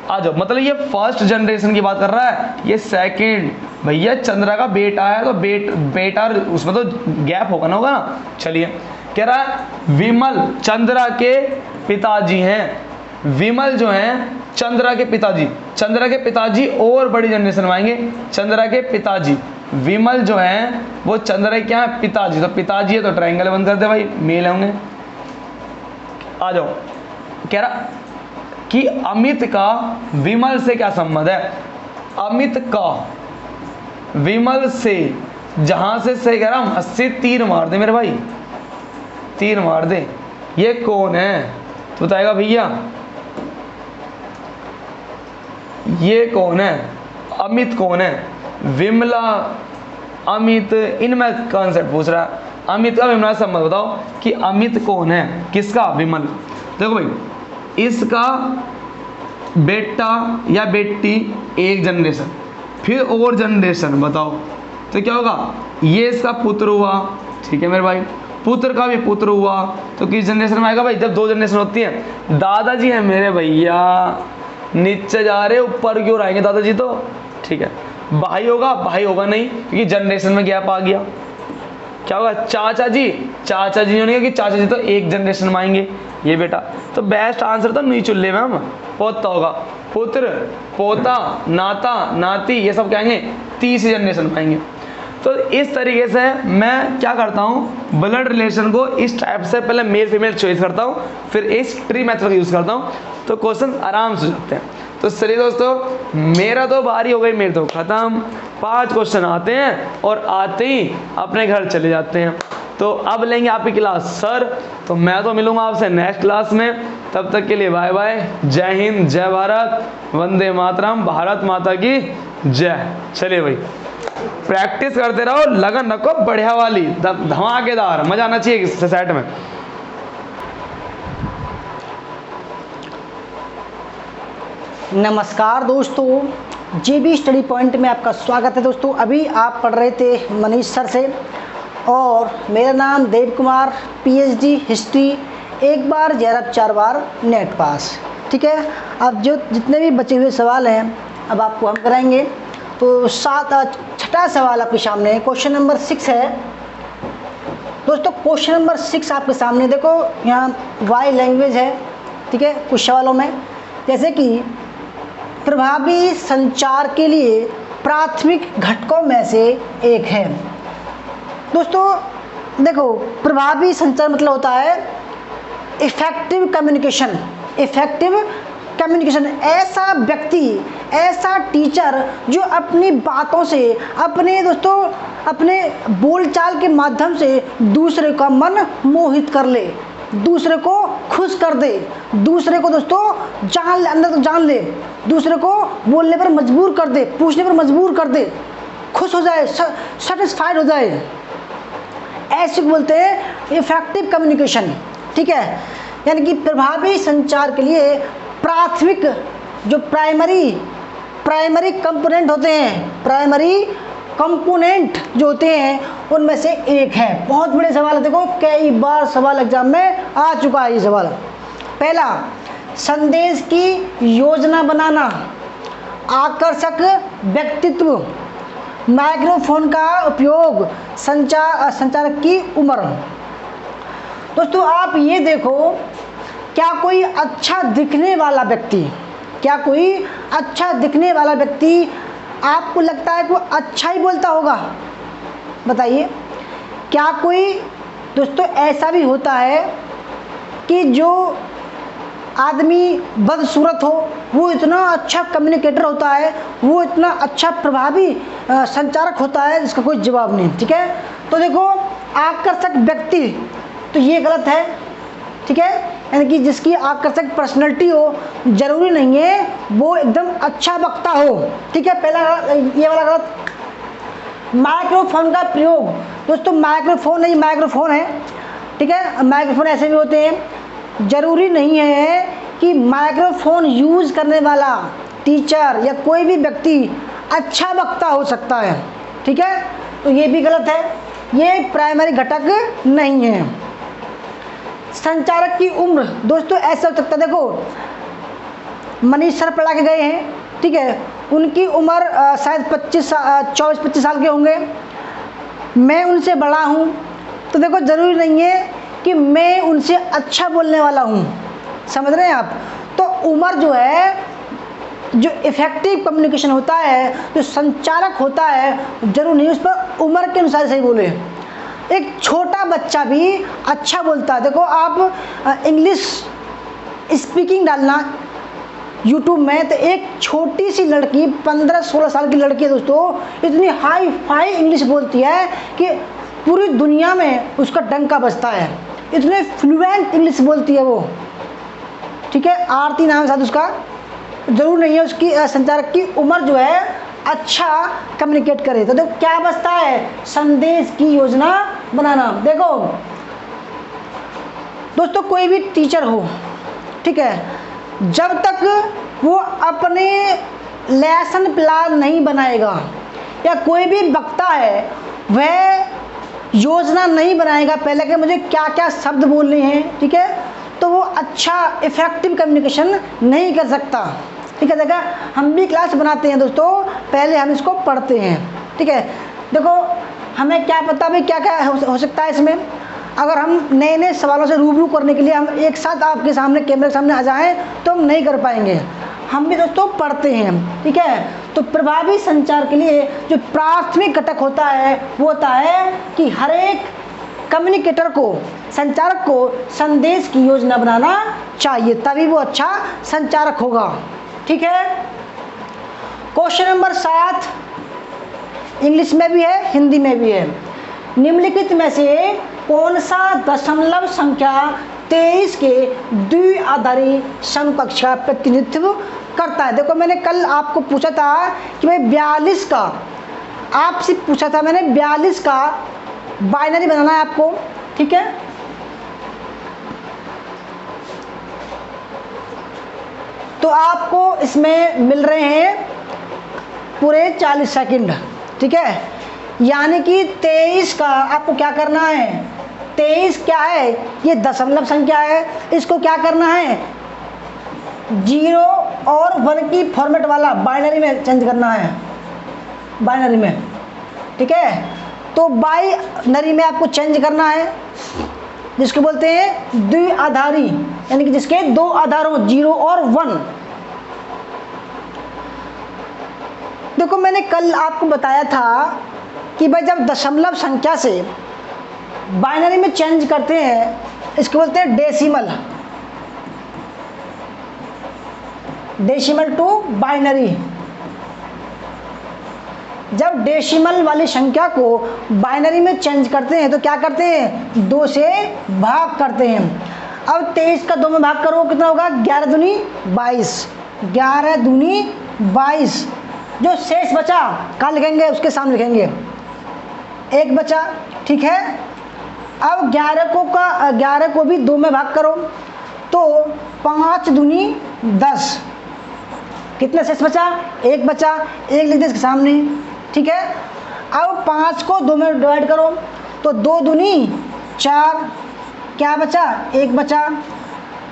आ जाओ, मतलब ये फर्स्ट जनरेशन की बात कर रहा है, ये सेकंड, भैया चंद्रा का बेटा है तो बेटा उसमें तो गैप होगा ना, चलिए कह रहा है विमल चंद्रा के पिताजी हैं, विमल जो हैं चंद्रा के पिताजी, चंद्रा के पिताजी और बड़ी जनरेशन में आएंगे, चंद्रा के पिताजी, विमल जो हैं वो चंद्रा के क्या है पिताजी, तो पिताजी है तो ट्रायंगल बंद कर दे भाई, मेल होंगे। आ जाओ, कह रहा कि अमित का विमल से क्या संबंध है, अमित का विमल से, जहां से कह रहा हूं से तीर मार दे मेरे भाई, तीर मार दे, ये कौन है तो बताएगा भैया, ये कौन है, अमित कौन है, विमला अमित, इनमें कॉन्सेप्ट पूछ रहा है, अमित का विमला संबंध बताओ कि अमित कौन है, किसका, विमल। देखो भाई इसका बेटा या बेटी एक जनरेशन, फिर और जनरेशन बताओ, तो क्या होगा, ये इसका पुत्र हुआ, ठीक है मेरे भाई। पुत्र का भी पुत्र हुआ तो किस जनरेशन में आएगा भाई, जब 2 जनरेशन होती है। दादाजी है मेरे भैया, नीचे जा रहे ऊपर की ओर आएंगे दादाजी तो, ठीक है। भाई होगा नहीं क्योंकि जनरेशन में गैप आ गया। क्या होगा, चाचा जी होने कि चाचा जी तो 1 जनरेशन में आएंगे ये बेटा। तो बेस्ट आंसर तो नहीं चुल्ले में हम पोता होगा। पुत्र, पोता, नाता, नाती, ये सब क्या आएंगे 30 जनरेशन में आएंगे। तो इस तरीके से मैं क्या करता हूँ, ब्लड रिलेशन को इस टाइप से पहले मेल फीमेल चॉइस करता हूँ, फिर इस ट्री मेथड का यूज़ करता हूँ, तो क्वेश्चन आराम से हो जाते हैं। तो चलिए दोस्तों, मेरा तो बारी हो गई, मेरे तो खत्म। 5 क्वेश्चन आते हैं और आते ही अपने घर चले जाते हैं। तो अब लेंगे आपकी क्लास सर, तो मैं तो मिलूंगा आपसे नेक्स्ट क्लास में। तब तक के लिए बाय बाय, जय हिंद, जय भारत, वंदे मातरम, भारत माता की जय। चलिए भाई, प्रैक्टिस करते रहो, लगन रखो बढ़िया वाली, धमाकेदार, मजा आना चाहिए इस सेट में। नमस्कार दोस्तों, JB स्टडी पॉइंट में आपका स्वागत है। दोस्तों अभी आप पढ़ रहे थे मनीष सर से, और मेरा नाम देव कुमार, PhD हिस्ट्री, 1 बार JRF 4 बार नेट पास। ठीक है, अब जो जितने भी बचे हुए सवाल हैं अब आपको हम कराएंगे। तो 6ठा सवाल आपके सामने, क्वेश्चन नंबर 6 है। दोस्तों क्वेश्चन नंबर 6 आपके सामने देखो, यहाँ वाई लैंग्वेज है। ठीक है, कुछ सवालों में जैसे कि प्रभावी संचार के लिए प्राथमिक घटकों में से एक है। दोस्तों देखो, प्रभावी संचार मतलब होता है इफेक्टिव कम्युनिकेशन। इफेक्टिव कम्युनिकेशन, ऐसा व्यक्ति, ऐसा टीचर जो अपनी बातों से, अपने बोलचाल के माध्यम से दूसरे का मन मोहित कर ले, दूसरे को खुश कर दे, दूसरे को दोस्तों जान ले, अंदर तो जान ले, दूसरे को बोलने पर मजबूर कर दे, पूछने पर मजबूर कर दे, खुश हो जाए, सेटिस्फाइड हो जाए, ऐसे बोलते हैं इफेक्टिव कम्युनिकेशन। ठीक है, यानी कि प्रभावी संचार के लिए प्राथमिक जो प्राइमरी कंपोनेंट होते हैं, प्राइमरी कंपोनेंट जो होते हैं उनमें से एक है। बहुत बड़े सवाल है, देखो कई बार सवाल एग्जाम में आ चुका है ये सवाल। पहला, संदेश की योजना बनाना, आकर्षक व्यक्तित्व, माइक्रोफोन का उपयोग, संचारक की उम्र। दोस्तों आप ये देखो, क्या कोई अच्छा दिखने वाला व्यक्ति आपको लगता है कि वो अच्छा ही बोलता होगा? बताइए, क्या कोई दोस्तों ऐसा भी होता है कि जो आदमी बदसूरत हो वो इतना अच्छा कम्युनिकेटर होता है, वो इतना अच्छा प्रभावी संचारक होता है जिसका कोई जवाब नहीं। ठीक है, तो देखो आकर्षक व्यक्ति, तो ये गलत है। ठीक है, यानी कि जिसकी आकर्षक पर्सनैलिटी हो, जरूरी नहीं है वो एकदम अच्छा वक्ता हो। ठीक है, पहला ये वाला गलत। माइक्रोफोन का प्रयोग, दोस्तों माइक्रोफोन नहीं, माइक्रोफोन है। ठीक है, माइक्रोफोन ऐसे भी होते हैं, जरूरी नहीं है कि माइक्रोफोन यूज करने वाला टीचर या कोई भी व्यक्ति अच्छा वक्ता हो सकता है। ठीक है, तो ये भी गलत है, ये प्राइमरी घटक नहीं है। संचारक की उम्र, दोस्तों ऐसा हो सकता है, देखो मनीष सर पढ़ा के गए हैं, ठीक है, उनकी उम्र शायद 24-25 साल के होंगे, मैं उनसे बड़ा हूँ, तो देखो ज़रूरी नहीं है कि मैं उनसे अच्छा बोलने वाला हूँ। समझ रहे हैं आप? तो उम्र जो है, जो इफेक्टिव कम्युनिकेशन होता है, जो संचारक होता है, जरूर नहीं उस पर उम्र के अनुसार सही बोले। एक छोटा बच्चा भी अच्छा बोलता है। देखो आप इंग्लिश स्पीकिंग डालना यूट्यूब में, तो एक छोटी सी लड़की 15-16 साल की लड़की है दोस्तों, इतनी हाई फाई इंग्लिश बोलती है कि पूरी दुनिया में उसका डंका बजता है, इतने फ्लुएंट इंग्लिश बोलती है वो। ठीक है, आरती नाम साथ उसका। जरूर नहीं है उसकी संचारक की उम्र जो है अच्छा कम्युनिकेट करे। तो देखो क्या बचता है, संदेश की योजना बनाना। देखो दोस्तों कोई भी टीचर हो, ठीक है, जब तक वो अपने लेसन प्लान नहीं बनाएगा, या कोई भी वक्ता है वह योजना नहीं बनाएगा पहले कि मुझे क्या क्या शब्द बोलने हैं, ठीक है, तो वो अच्छा इफेक्टिव कम्युनिकेशन नहीं कर सकता। ठीक है, देखा हम भी क्लास बनाते हैं दोस्तों, पहले हम इसको पढ़ते हैं। ठीक है, देखो हमें क्या पता भाई क्या क्या हो सकता है इसमें। अगर हम नए नए सवालों से रूबरू करने के लिए हम एक साथ आपके सामने कैमरे के सामने आ जाएं तो हम नहीं कर पाएंगे। हम भी दोस्तों पढ़ते हैं। ठीक है, तो प्रभावी संचार के लिए जो प्राथमिक घटक होता है वो होता है कि हर एक कम्युनिकेटर को, संचारक को संदेश की योजना बनाना चाहिए, तभी वो अच्छा संचारक होगा। ठीक है, क्वेश्चन नंबर 7 इंग्लिश में भी है, हिंदी में भी है। निम्नलिखित में से कौन सा दशमलव संख्या 23 के द्विआधारी समकक्ष का प्रतिनिधित्व करता है? देखो मैंने कल आपको पूछा था कि भाई 42 का, आपसे पूछा था मैंने 42 का बाइनरी बनाना है आपको। ठीक है, तो आपको इसमें मिल रहे हैं पूरे 40 सेकंड। ठीक है, यानी कि 23 का आपको क्या करना है, 23 क्या है, ये दशमलव संख्या है, इसको क्या करना है 0 और 1 की फॉर्मेट वाला बाइनरी में चेंज करना है, बाइनरी में। ठीक है, तो बाइनरी में आपको चेंज करना है, जिसको बोलते हैं द्विआधारी, यानी कि जिसके 2 आधार हो 0 और 1। देखो मैंने कल आपको बताया था कि भाई जब दशमलव संख्या से बाइनरी में चेंज करते हैं इसको बोलते हैं डेसिमल, डेसिमल टू बाइनरी। जब डेसिमल वाली संख्या को बाइनरी में चेंज करते हैं तो क्या करते हैं 2 से भाग करते हैं। अब 23 का 2 में भाग करो कितना होगा 11 दूनी 22, 11 दूनी 22। जो शेष बचा कहाँ लिखेंगे, उसके सामने लिखेंगे 1 बचा। ठीक है, अब 11 को भी 2 में भाग करो तो 5 दूनी 10, कितने शेष बचा 1 बचा, 1 लिख दे इसके सामने। ठीक है, अब 5 को 2 में डिवाइड करो तो 2 दूनी 4, क्या बचा 1 बचा।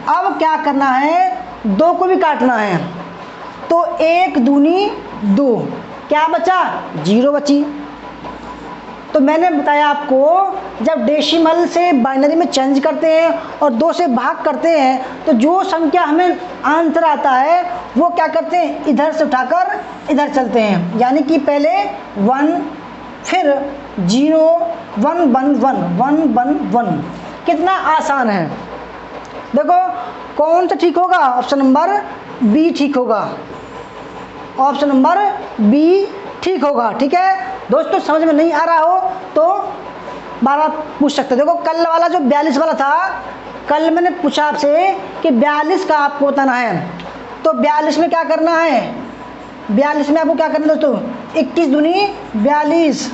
अब क्या करना है 2 को भी काटना है तो 1 दूनी 2, क्या बचा 0 बची। तो मैंने बताया आपको जब डेसिमल से बाइनरी में चेंज करते हैं और 2 से भाग करते हैं तो जो संख्या हमें आंसर आता है वो क्या करते हैं इधर से उठाकर इधर चलते हैं, यानी कि पहले 1 फिर 0 1 1 1 1 1 1। कितना आसान है। देखो कौन सा ठीक होगा, ऑप्शन नंबर बी ठीक होगा, ऑप्शन नंबर बी ठीक होगा। ठीक है दोस्तों, समझ में नहीं आ रहा हो तो बार बार पूछ सकते। देखो कल वाला जो 42 वाला था, कल मैंने पूछा आपसे कि 42 का आपको बताना है, तो 42 में क्या करना है, 42 में आपको क्या करना है दोस्तों 21 दूनी 42।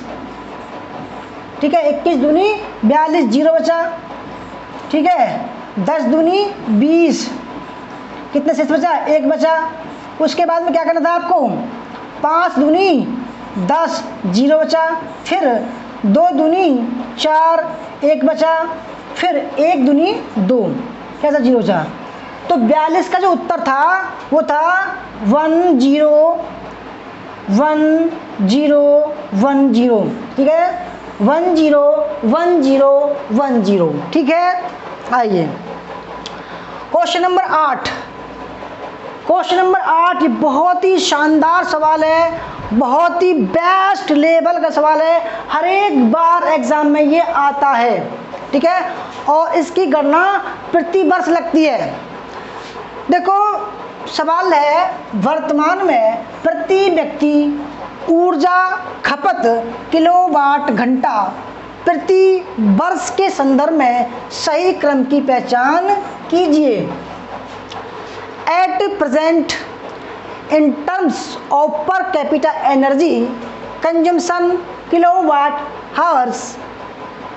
ठीक है, 21 दूनी 42, 0 बचा। ठीक है, 10 दूनी 20, कितने शेष बचा 1 बचा। उसके बाद में क्या करना था आपको 5 दूनी 10, 0 बचा। फिर 2 दूनी 4, 1 बचा। फिर 1 दूनी 2, कैसा 0 बचा। तो 42 का जो उत्तर था वो था 1 0 1 0 1 0। ठीक है, 1 0 1 0 1 0। ठीक है, आइए क्वेश्चन नंबर 8। क्वेश्चन नंबर 8 ये बहुत ही शानदार सवाल है, बहुत ही बेस्ट लेवल का सवाल है, हर एक बार एग्जाम में ये आता है। ठीक है, और इसकी गणना प्रति वर्ष लगती है। देखो सवाल है वर्तमान में प्रति व्यक्ति ऊर्जा खपत किलोवाट घंटा प्रति वर्ष के संदर्भ में सही क्रम की पहचान कीजिए। At present, in terms of per capita energy consumption kilowatt hours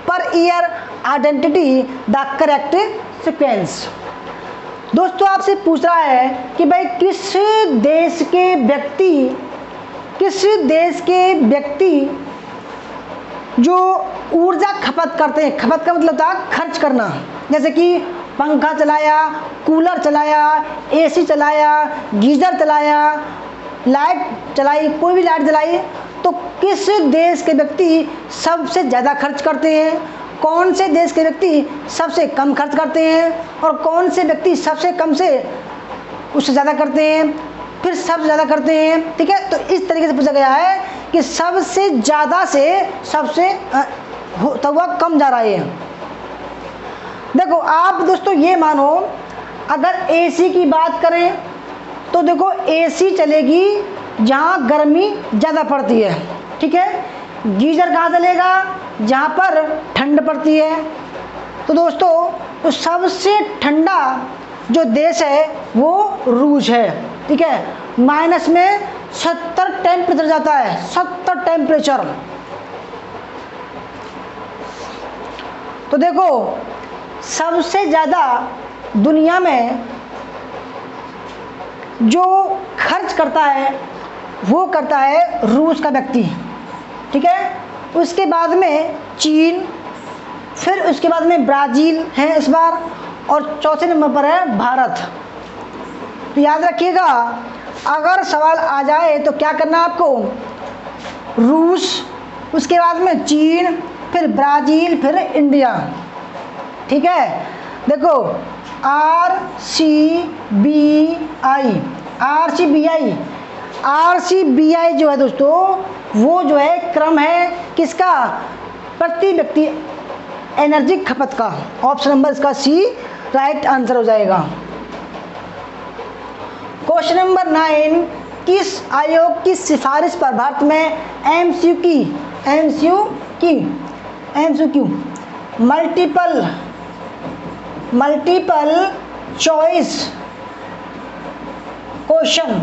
per year, identify the correct sequence। दोस्तों आपसे पूछ रहा है कि भाई किस देश के व्यक्ति जो ऊर्जा खपत करते हैं, खपत का मतलब था खर्च करना, जैसे कि पंखा चलाया, कूलर चलाया, एसी चलाया, गीजर चलाया, लाइट चलाई, कोई भी लाइट जलाई, तो किस देश के व्यक्ति सबसे ज़्यादा खर्च करते हैं, कौन से देश के व्यक्ति सबसे कम खर्च करते हैं, और कौन से व्यक्ति सबसे कम से उससे ज़्यादा करते हैं, फिर सबसे ज़्यादा करते हैं। ठीक है, तो इस तरीके से पूछा गया है कि सबसे ज़्यादा से सबसे होता हुआ कम जा रहा है। देखो आप दोस्तों ये मानो, अगर एसी की बात करें तो देखो एसी चलेगी जहाँ गर्मी ज़्यादा पड़ती है। ठीक है, गीजर कहाँ चलेगा, जहाँ पर ठंड पड़ती है। तो दोस्तों तो सबसे ठंडा जो देश है वो रूस है। ठीक है, माइनस में 70 टेम्परेचर जाता है, 70 टेम्परेचर। तो देखो सबसे ज़्यादा दुनिया में जो खर्च करता है वो करता है रूस का व्यक्ति। ठीक है, उसके बाद में चीन, फिर उसके बाद में ब्राज़ील है इस बार, और चौथे नंबर पर है भारत। तो याद रखिएगा, अगर सवाल आ जाए तो क्या करना है आपको, रूस, उसके बाद में चीन, फिर ब्राज़ील, फिर इंडिया। ठीक है, देखो RCBI जो है दोस्तों, वो जो है क्रम है किसका, प्रति व्यक्ति एनर्जी खपत का। ऑप्शन नंबर इसका सी राइट आंसर हो जाएगा। क्वेश्चन नंबर 9, किस आयोग की सिफारिश पर भारत में MCQ मल्टीपल चॉइस क्वेश्चन,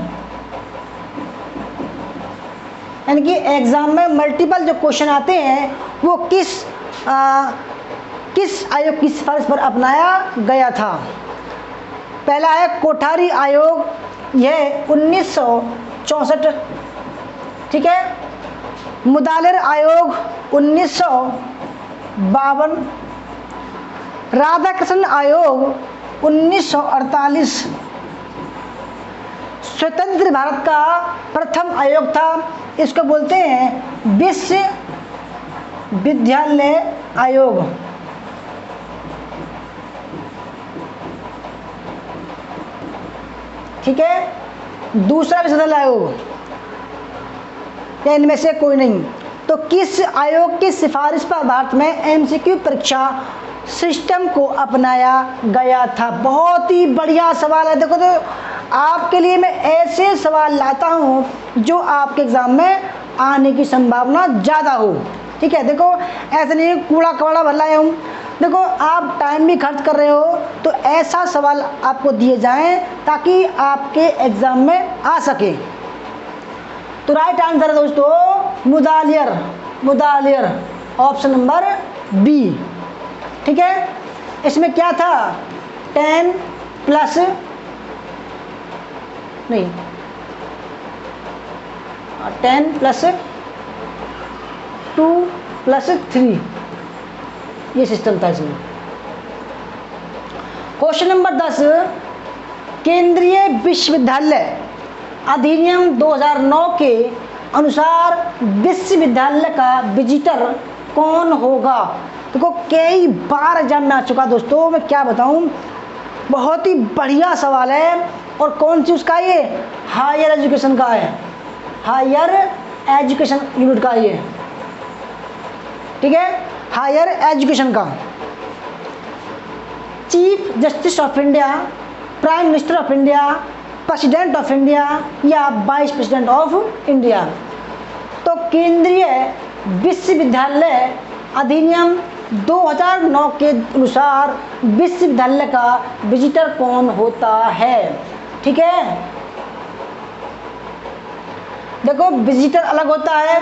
यानी कि एग्जाम में मल्टीपल जो क्वेश्चन आते हैं वो किस आयोग की सिफारिश पर अपनाया गया था। पहला है कोठारी आयोग, यह 1964। ठीक है, मुदालिर आयोग 1952, राधाकृष्ण आयोग 1948, स्वतंत्र भारत का प्रथम आयोग था, इसको बोलते हैं विश्वविद्यालय आयोग। ठीक है, दूसरा विश्वविद्यालय आयोग, या इनमें से कोई नहीं। तो किस आयोग की सिफारिश पर भारत में MCQ परीक्षा सिस्टम को अपनाया गया था। बहुत ही बढ़िया सवाल है। देखो तो आपके लिए मैं ऐसे सवाल लाता हूँ जो आपके एग्जाम में आने की संभावना ज़्यादा हो। ठीक है, देखो ऐसे नहीं कूड़ा कवाड़ा भर लाया हूँ। देखो आप टाइम भी खर्च कर रहे हो तो ऐसा सवाल आपको दिए जाएं ताकि आपके एग्जाम में आ सके। तो राइट आंसर है दोस्तों मुदालियर, ऑप्शन नंबर बी। ठीक है, इसमें क्या था, 10 + 2 + 3 ये सिस्टम था इसमें। क्वेश्चन नंबर 10, केंद्रीय विश्वविद्यालय अधिनियम 2009 के अनुसार विश्वविद्यालय का विजिटर कौन होगा। देखो कई बार एग्जाम में आ चुका दोस्तों, मैं क्या बताऊं, बहुत ही बढ़िया सवाल है। और कौन सी उसका, ये हायर एजुकेशन का है, हायर एजुकेशन यूनिट का ये। ठीक है, हायर एजुकेशन का। Chief justice of India, prime minister of India, president of India या वाइस प्रेसिडेंट ऑफ इंडिया। तो केंद्रीय विश्वविद्यालय अधिनियम 2009 के अनुसार विश्वविद्यालय का विजिटर कौन होता है। ठीक है, देखो विजिटर अलग होता है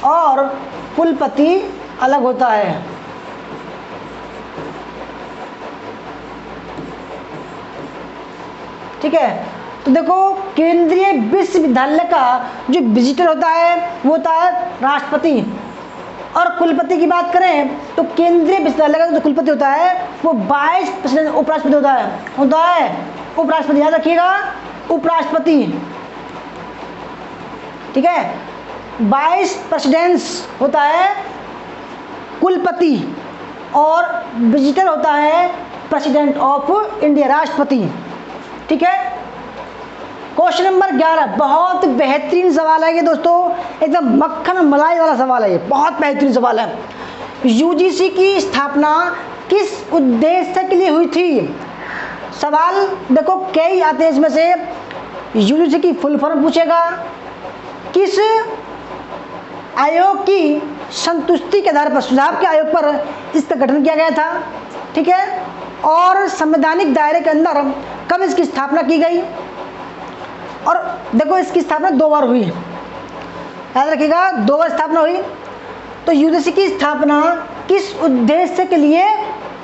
और कुलपति अलग होता है। ठीक है, तो देखो केंद्रीय विश्वविद्यालय का जो विजिटर होता है वो होता है राष्ट्रपति। और कुलपति की बात करें तो केंद्रीय विश्वविद्यालय का जो कुलपति होता है वो वाइस प्रेसिडेंट उपराष्ट्रपति होता है उपराष्ट्रपति, याद रखिएगा उपराष्ट्रपति, ठीक है। वाइस प्रेसिडेंट्स होता है कुलपति और विजिटर होता है प्रेसिडेंट ऑफ इंडिया, राष्ट्रपति, ठीक है। क्वेश्चन नंबर 11 बहुत बेहतरीन सवाल है ये दोस्तों, एकदम मक्खन मलाई वाला सवाल है ये, बहुत बेहतरीन सवाल है। यूजीसी की स्थापना किस उद्देश्य के लिए हुई थी? सवाल देखो कई आते हैं, इसमें से यूजीसी की फुल फॉर्म पूछेगा, किस आयोग की संतुष्टि के आधार पर, सुझाव के आयोग पर इसका गठन किया गया था, ठीक है। और संवैधानिक दायरे के अंदर कब इसकी स्थापना की गई? और देखो इसकी स्थापना 2 बार हुई, याद रखिएगा 2 बार स्थापना हुई। तो यूजीसी की स्थापना किस उद्देश्य के लिए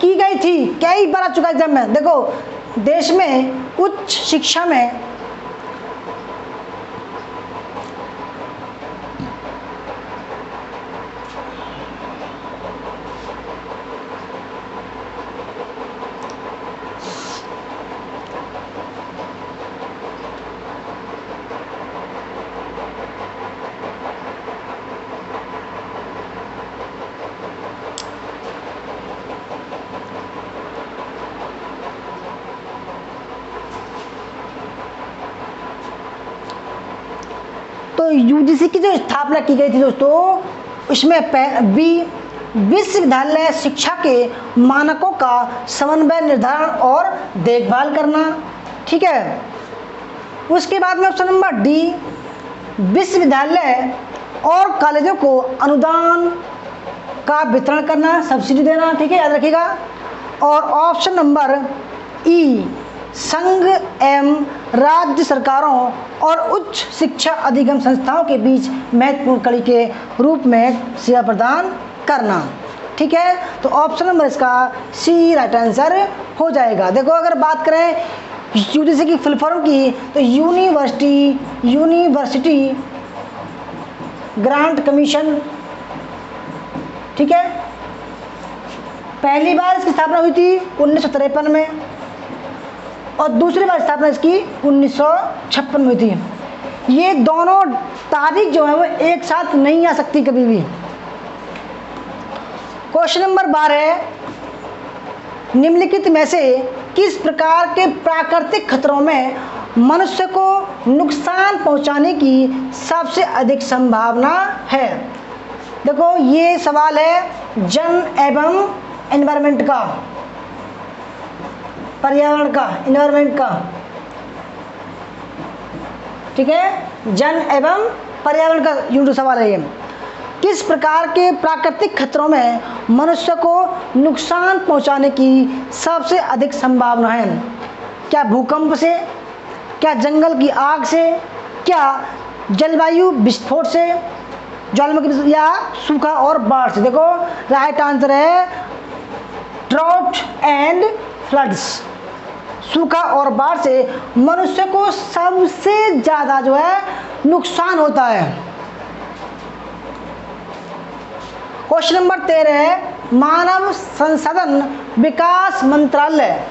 की गई थी? कई बार आ चुका एग्जाम में। देखो देश में उच्च शिक्षा में तो यूजीसी की जो स्थापना की गई थी दोस्तों, उसमें बी विश्वविद्यालय शिक्षा के मानकों का समन्वय, निर्धारण और देखभाल करना, ठीक है। उसके बाद में ऑप्शन नंबर डी विश्वविद्यालय और कॉलेजों को अनुदान का वितरण करना, सब्सिडी देना, ठीक है, याद रखिएगा। और ऑप्शन नंबर ई संघ एवं राज्य सरकारों और उच्च शिक्षा अधिगम संस्थाओं के बीच महत्वपूर्ण कड़ी के रूप में सेवा प्रदान करना, ठीक है। तो ऑप्शन नंबर इसका सी राइट आंसर हो जाएगा। देखो अगर बात करें यूजीसी की फुल फॉर्म की तो यूनिवर्सिटी ग्रांट कमीशन, ठीक है। पहली बार इसकी स्थापना हुई थी 1953 में और दूसरी बार स्थापना इसकी 1956 में हुई थी। ये दोनों तारीख जो है वो एक साथ नहीं आ सकती कभी भी। क्वेश्चन नंबर 12 निम्नलिखित में से किस प्रकार के प्राकृतिक खतरों में मनुष्य को नुकसान पहुंचाने की सबसे अधिक संभावना है? देखो ये सवाल है जन एवं एनवायरनमेंट का, पर्यावरण का, एनवायरनमेंट का, ठीक है, जन एवं पर्यावरण का यूनिट सवाल है ये। किस प्रकार के प्राकृतिक खतरों में मनुष्य को नुकसान पहुंचाने की सबसे अधिक संभावना है? क्या भूकंप से, क्या जंगल की आग से, क्या जलवायु विस्फोट से, ज्वालामुखी या सूखा और बाढ़ से? देखो राइट आंसर है ड्रॉट एंड फ्लड्स। सूखा और बाढ़ से मनुष्य को सबसे ज्यादा जो है नुकसान होता है। क्वेश्चन नंबर 13 है मानव संसाधन विकास मंत्रालय,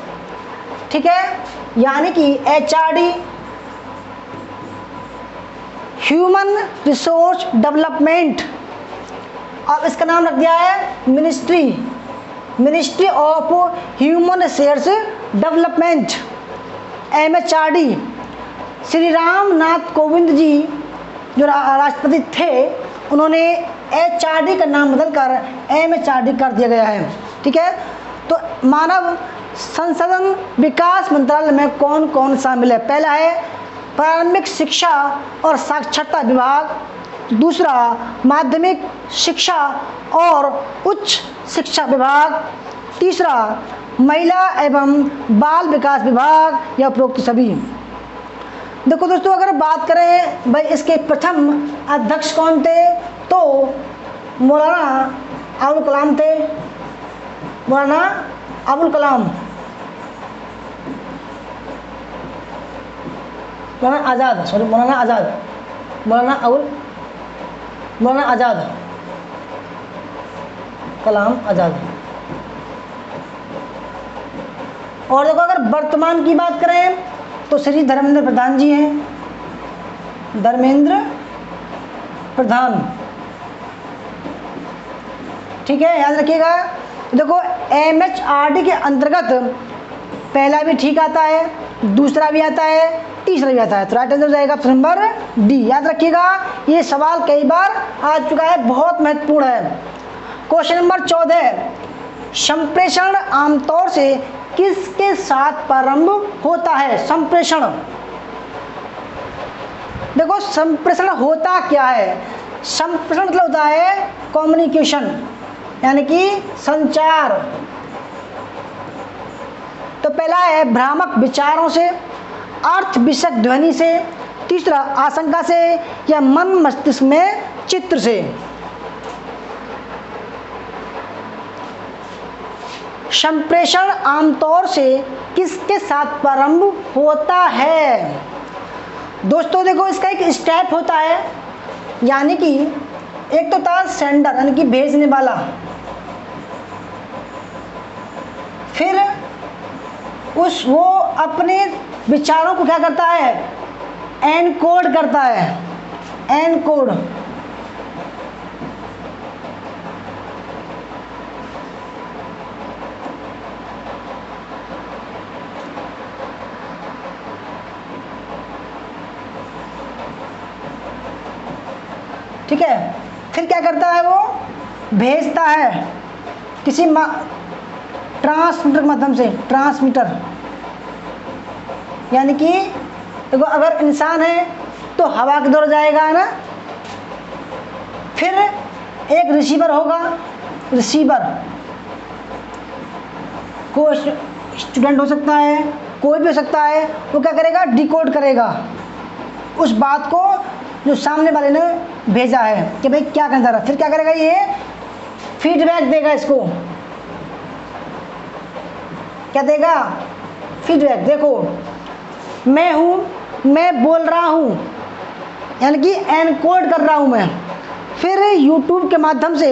ठीक है, यानी कि एचआरडी, ह्यूमन रिसोर्स डेवलपमेंट, और इसका नाम रख दिया है ministry of human resource development, MHRD. Shri Ram Nath Kovind ji जो राष्ट्रपति थे उन्होंने एचआरडी का नाम बदलकर एमएचआरडी कर दिया गया है, ठीक है। तो मानव संसाधन विकास मंत्रालय में कौन कौन शामिल है? पहला है प्रारंभिक शिक्षा और साक्षरता विभाग, दूसरा माध्यमिक शिक्षा और उच्च शिक्षा विभाग, तीसरा महिला एवं बाल विकास विभाग या उपरोक्त सभी। देखो दोस्तों अगर बात करें भाई इसके प्रथम अध्यक्ष कौन थे तो मौलाना अबुल कलाम थे, मौलाना अबुल कलाम। मौलाना आज़ाद, सॉरी मौलाना आज़ाद, मौलाना आज़ाद, कलाम आज़ाद। और देखो अगर वर्तमान की बात करें तो श्री धर्मेंद्र प्रधान जी हैं, धर्मेंद्र प्रधान, ठीक है, याद रखिएगा। देखो MHRD के अंतर्गत पहला भी ठीक आता है, दूसरा भी आता है, तीसरा भी आता है, तो राइट आंसर हो जाएगा ऑप्शन नंबर डी। याद रखिएगा, ये सवाल कई बार आ चुका है, बहुत महत्वपूर्ण है। क्वेश्चन नंबर 14, संप्रेषण आमतौर से किसके साथ प्रारंभ होता है? संप्रेषण, देखो संप्रेषण होता क्या है? संप्रेषण मतलब होता है कम्युनिकेशन, यानी कि संचार। तो पहला है भ्रामक विचारों से, अर्थ विषयक ध्वनि से, तीसरा आशंका से, या मन मस्तिष्क में चित्र से। संप्रेषण आमतौर से किसके साथ प्रारंभ होता है? दोस्तों देखो इसका एक स्टेप होता है, यानी कि एक तो था सेंडर यानी कि भेजने वाला, फिर वो अपने विचारों को क्या करता है? एनकोड करता है, एनकोड। ठीक है, फिर क्या करता है? वो भेजता है किसी ट्रांसमीटर के माध्यम से, ट्रांसमीटर, यानी कि देखो अगर इंसान है तो हवा के द्वारा जाएगा, है ना। फिर एक रिसीवर होगा, रिसीवर कोई स्टूडेंट हो सकता है, कोई भी हो सकता है, वो क्या करेगा? डिकोड करेगा उस बात को जो सामने वाले ने भेजा है कि भाई क्या कहना रहा। फिर क्या करेगा? ये फीडबैक देगा, इसको क्या देगा? फीडबैक। देखो मैं हूँ, मैं बोल रहा हूँ, यानी कि एनकोड कर रहा हूँ मैं। फिर यूट्यूब के माध्यम से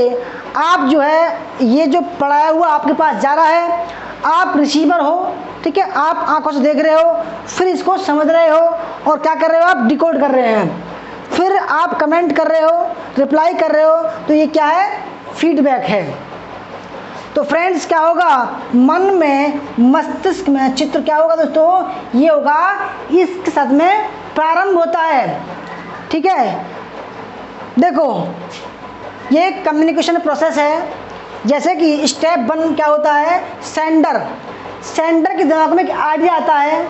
आप जो है ये जो पढ़ाया हुआ आपके पास जा रहा है, आप रिसीवर हो, ठीक है, आप आंखों से देख रहे हो, फिर इसको समझ रहे हो और क्या कर रहे हो? आप डिकोड कर रहे हैं, फिर आप कमेंट कर रहे हो, रिप्लाई कर रहे हो, तो ये क्या है? फीडबैक है। तो फ्रेंड्स क्या होगा? मन में, मस्तिष्क में चित्र क्या होगा दोस्तों? ये होगा, इसके साथ में प्रारंभ होता है, ठीक है। देखो ये कम्युनिकेशन प्रोसेस है। जैसे कि स्टेप 1 क्या होता है? सेंडर, सेंडर के दिमाग में एक आइडिया आता है,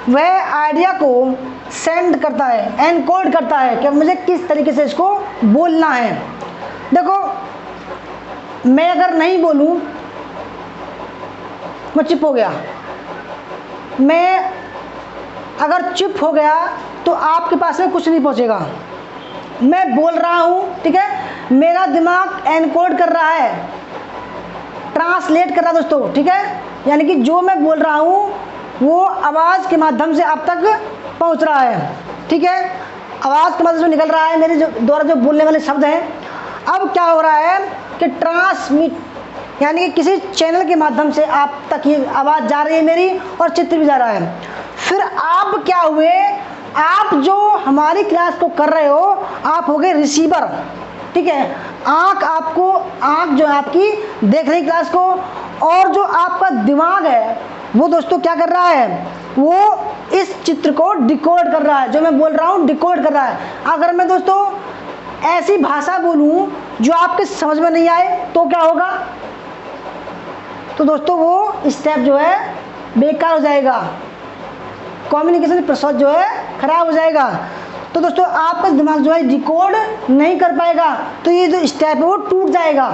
वह आइडिया को सेंड करता है, एनकोड करता है कि मुझे किस तरीके से इसको बोलना है। देखो मैं अगर नहीं बोलूं, मैं चुप हो गया, मैं अगर चुप हो गया तो आपके पास में कुछ नहीं पहुंचेगा। मैं बोल रहा हूं, ठीक है, मेरा दिमाग एनकोड कर रहा है, ट्रांसलेट कर रहा है दोस्तों, ठीक है, यानी कि जो मैं बोल रहा हूं वो आवाज़ के माध्यम से आप तक पहुंच रहा है, ठीक है, आवाज़ के माध्यम से निकल रहा है, मेरे द्वारा जो बोलने वाले शब्द हैं। अब क्या हो रहा है कि ट्रांसमिट, यानी कि किसी चैनल के माध्यम से आप तक ये आवाज़ जा रही है मेरी, और चित्र भी जा रहा है। फिर आप क्या हुए? आप जो हमारी क्लास को कर रहे हो, आप हो गए रिसीवर, ठीक है। आँख जो है आपकी देख रही क्लास को, और जो आपका दिमाग है वो दोस्तों क्या कर रहा है? वो इस चित्र को डिकोड कर रहा है, जो मैं बोल रहा हूँ डिकोड कर रहा है। अगर मैं दोस्तों ऐसी भाषा बोलूँ जो आपके समझ में नहीं आए तो क्या होगा? तो दोस्तों वो स्टेप जो है बेकार हो जाएगा, कम्युनिकेशन प्रोसेस जो है खराब हो जाएगा। तो दोस्तों आपका दिमाग जो है डिकोड नहीं कर पाएगा, तो ये जो स्टेप है वो टूट जाएगा।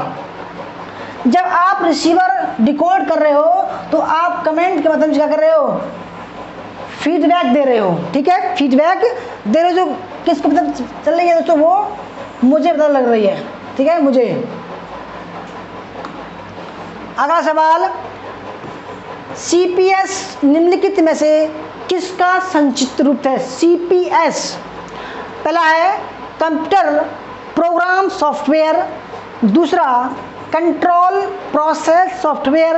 जब आप रिसीवर डिकोड कर रहे हो तो आप कमेंट के माध्यम से क्या कर रहे हो? फीडबैक दे रहे हो, ठीक है, फीडबैक दे रहे हो। जो किसको पता चल रही है दोस्तों? वो मुझे पता लग रही है, ठीक है, मुझे। अगला सवाल, CPS निम्नलिखित में से किसका संक्षिप्त रूप है? CPS। पहला है कंप्यूटर प्रोग्राम सॉफ्टवेयर, दूसरा कंट्रोल प्रोसेस सॉफ्टवेयर,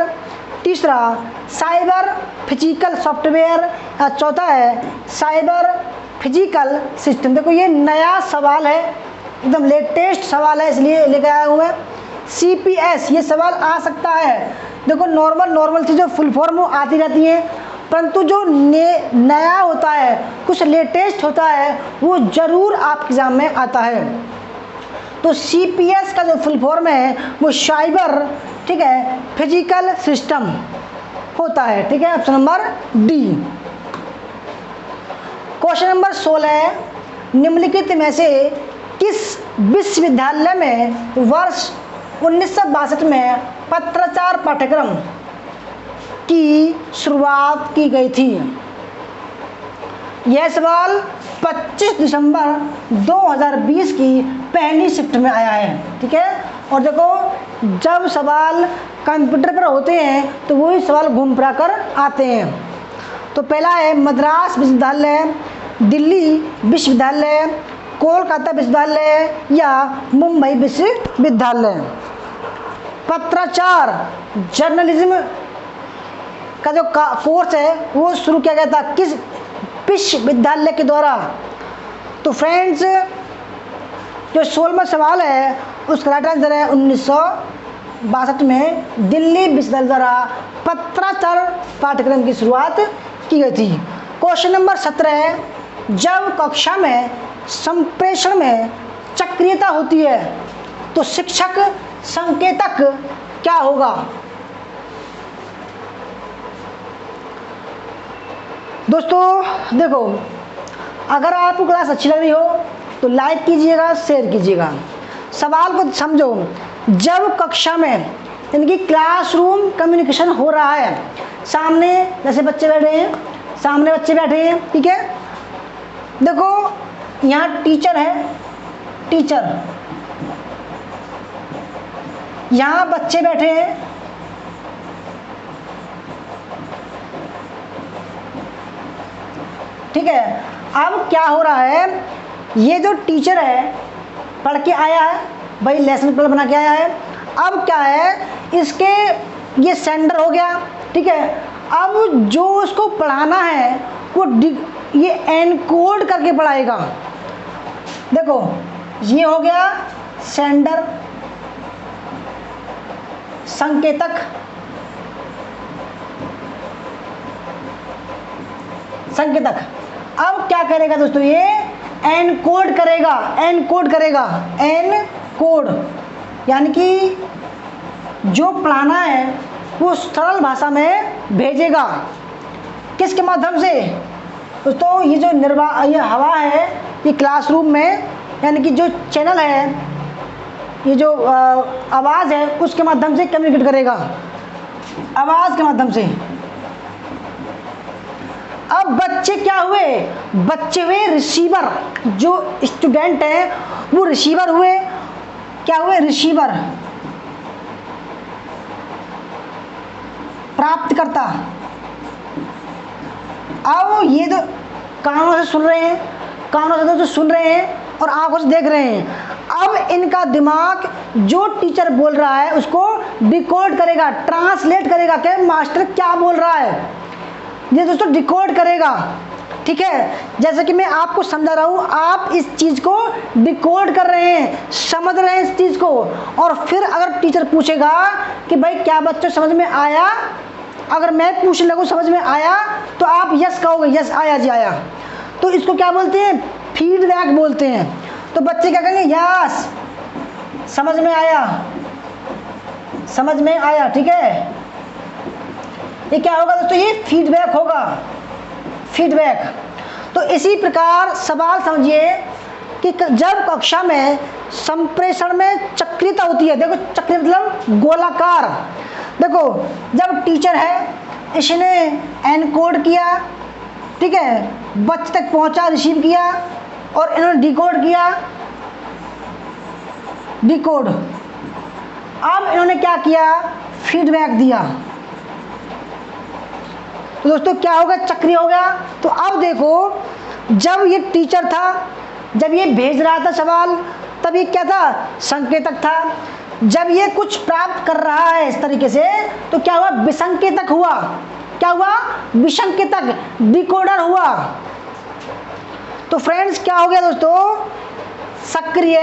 तीसरा साइबर फिजिकल सॉफ्टवेयर, और चौथा है साइबर फिजिकल सिस्टम। देखो ये नया सवाल है, एकदम लेटेस्ट सवाल है, इसलिए लेकर आया हूँ मैं। CPS ये सवाल आ सकता है। देखो नॉर्मल चीज़ें फुल फॉर्म आती रहती हैं, परंतु जो नया होता है, कुछ लेटेस्ट होता है, वो ज़रूर आपके एग्जाम में आता है। तो CPS का जो फुल फॉर्म है वो साइबर, ठीक है, फिजिकल सिस्टम होता है। ठीक है, option number D. Question number 16 है, निम्नलिखित में से किस विश्वविद्यालय में वर्ष 1962 में पत्राचार पाठ्यक्रम की शुरुआत की गई थी? यह सवाल 25 दिसंबर 2020 की पहली शिफ्ट में आया है। ठीक है, और देखो जब सवाल कंप्यूटर पर होते हैं तो वही सवाल घूम फिरा कर आते हैं। तो पहला है मद्रास विश्वविद्यालय, दिल्ली विश्वविद्यालय, कोलकाता विश्वविद्यालय या मुंबई विश्वविद्यालय। पत्राचार जर्नलिज्म का जो कोर्स है वो शुरू किया गया था किस विश्वविद्यालय के द्वारा? तो फ्रेंड्स जो 16वां सवाल है उसका राइट आंसर है 1962 में दिल्ली विश्वविद्यालय द्वारा पत्राचार पाठ्यक्रम की शुरुआत की गई थी। क्वेश्चन नंबर 17 है, जब कक्षा में संप्रेषण में चक्रियता होती है तो शिक्षक संकेतक क्या होगा? दोस्तों देखो, अगर आपको क्लास अच्छी लग रही हो तो लाइक कीजिएगा, शेयर कीजिएगा। सवाल को समझो, जब कक्षा में यानी कि क्लासरूम कम्युनिकेशन हो रहा है, सामने जैसे बच्चे बैठे हैं, सामने बच्चे बैठे हैं, ठीक है, देखो यहाँ टीचर है, टीचर, यहाँ बच्चे बैठे हैं, ठीक है। अब क्या हो रहा है, ये जो टीचर है पढ़ के आया है भाई, लेसन प्लान बना के आया है। अब क्या है, इसके ये सेंडर हो गया, ठीक है। अब जो उसको पढ़ाना है वो ये एनकोड करके पढ़ाएगा। देखो ये हो गया सेंडर, संकेतक, संकेतक। अब क्या करेगा दोस्तों, ये एनकोड करेगा, एनकोड करेगा, एनकोड यानी कि जो पढ़ाना है वो सरल भाषा में भेजेगा। किसके माध्यम से दोस्तों? ये जो ये हवा है, ये क्लासरूम में यानी कि जो चैनल है, ये जो आवाज़ है उसके माध्यम से कम्युनिकेट करेगा, आवाज़ के माध्यम से। अब बच्चे क्या हुए? बच्चे हुए रिसीवर, जो स्टूडेंट है वो रिसीवर हुए। क्या हुए? रिसीवर, प्राप्तकर्ता। अब ये तो कानों से सुन रहे हैं, कानों से तो सुन रहे हैं और आंखों से देख रहे हैं। अब इनका दिमाग जो टीचर बोल रहा है उसको डिकोड करेगा, ट्रांसलेट करेगा कि मास्टर क्या बोल रहा है, ये दोस्तों डिकोड करेगा। ठीक है, जैसे कि मैं आपको समझा रहा हूँ, आप इस चीज़ को डिकोड कर रहे हैं, समझ रहे हैं इस चीज़ को। और फिर अगर टीचर पूछेगा कि भाई क्या बच्चों समझ में आया, अगर मैं पूछने लगूँ समझ में आया तो आप यस कहोगे, यस आया जी आया। तो इसको क्या बोलते हैं? फीडबैक बोलते हैं। तो बच्चे क्या कहेंगे? यस, समझ में आया, समझ में आया। ठीक है, ये क्या होगा दोस्तों? ये फीडबैक होगा, फीडबैक। तो इसी प्रकार सवाल समझिए कि जब कक्षा में संप्रेषण में चक्रियता होती है, देखो चक्र मतलब गोलाकार। देखो जब टीचर है, इसने एनकोड किया, ठीक है, बच्चे तक पहुंचा, रिसीव किया और इन्होंने डिकोड किया, डिकोड। अब इन्होंने क्या किया? फीडबैक दिया। तो दोस्तों क्या होगा, चक्रीय हो गया। तो अब देखो, जब ये टीचर था, जब ये भेज रहा था सवाल, तब ये क्या था, संकेतक था। जब ये कुछ प्राप्त कर रहा है इस तरीके से, तो क्या हुआ, विसंकेतक हुआ। क्या हुआ, विसंकेतक, डिकोडर हुआ। तो फ्रेंड्स क्या हो गया दोस्तों, सक्रिय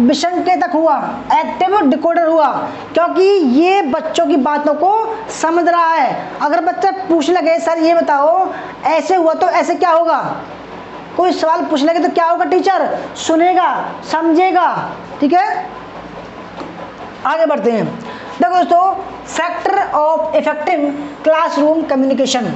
विसंकेतक हुआ, एक्टिव डिकोडर हुआ, क्योंकि ये बच्चों की बातों को समझ रहा है। अगर बच्चा पूछ लगे सर ये बताओ ऐसे हुआ तो ऐसे क्या होगा, कोई सवाल पूछ लगे तो क्या होगा, टीचर सुनेगा, समझेगा। ठीक है, आगे बढ़ते हैं। देखो दोस्तों, factor of effective classroom communication,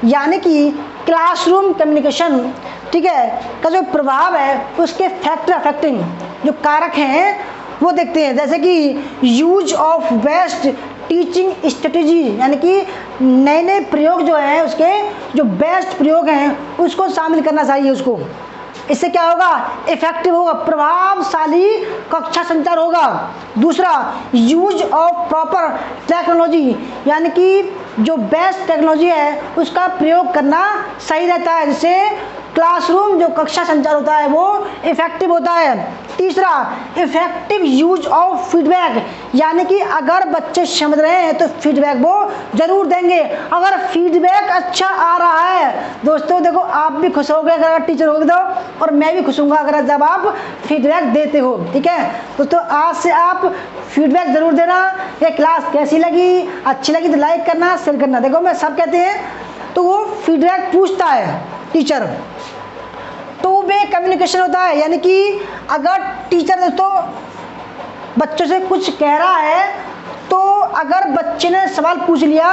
यानी कि क्लासरूम कम्युनिकेशन, ठीक है, का जो प्रभाव है उसके फैक्टर अफेक्टिंग जो कारक हैं वो देखते हैं। जैसे कि use of best teaching strategy, यानी कि नए नए प्रयोग जो हैं उसके जो बेस्ट प्रयोग हैं उसको शामिल करना चाहिए उसको। इससे क्या होगा, इफेक्टिव होगा, प्रभावशाली कक्षा संचार होगा। दूसरा, यूज ऑफ प्रॉपर टेक्नोलॉजी, यानी कि जो बेस्ट टेक्नोलॉजी है उसका प्रयोग करना सही रहता है, जिससे क्लासरूम जो कक्षा संचार होता है वो इफेक्टिव होता है। तीसरा, इफेक्टिव यूज ऑफ फीडबैक, यानी कि अगर बच्चे समझ रहे हैं तो फीडबैक वो जरूर देंगे। अगर फीडबैक अच्छा आ रहा है दोस्तों, देखो आप भी खुश होगे अगर टीचर होगे तो, और मैं भी खुश हूँगा अगर जब आप फीडबैक देते हो। ठीक है दोस्तों, आज से आप फीडबैक जरूर देना। ये क्लास कैसी लगी, अच्छी लगी तो लाइक करना, शेयर करना। देखो मैं सब कहते हैं तो वो फीडबैक पूछता है टीचर। टू वे कम्युनिकेशन होता है, यानी कि अगर टीचर दोस्तों बच्चों से कुछ कह रहा है तो अगर बच्चे ने सवाल पूछ लिया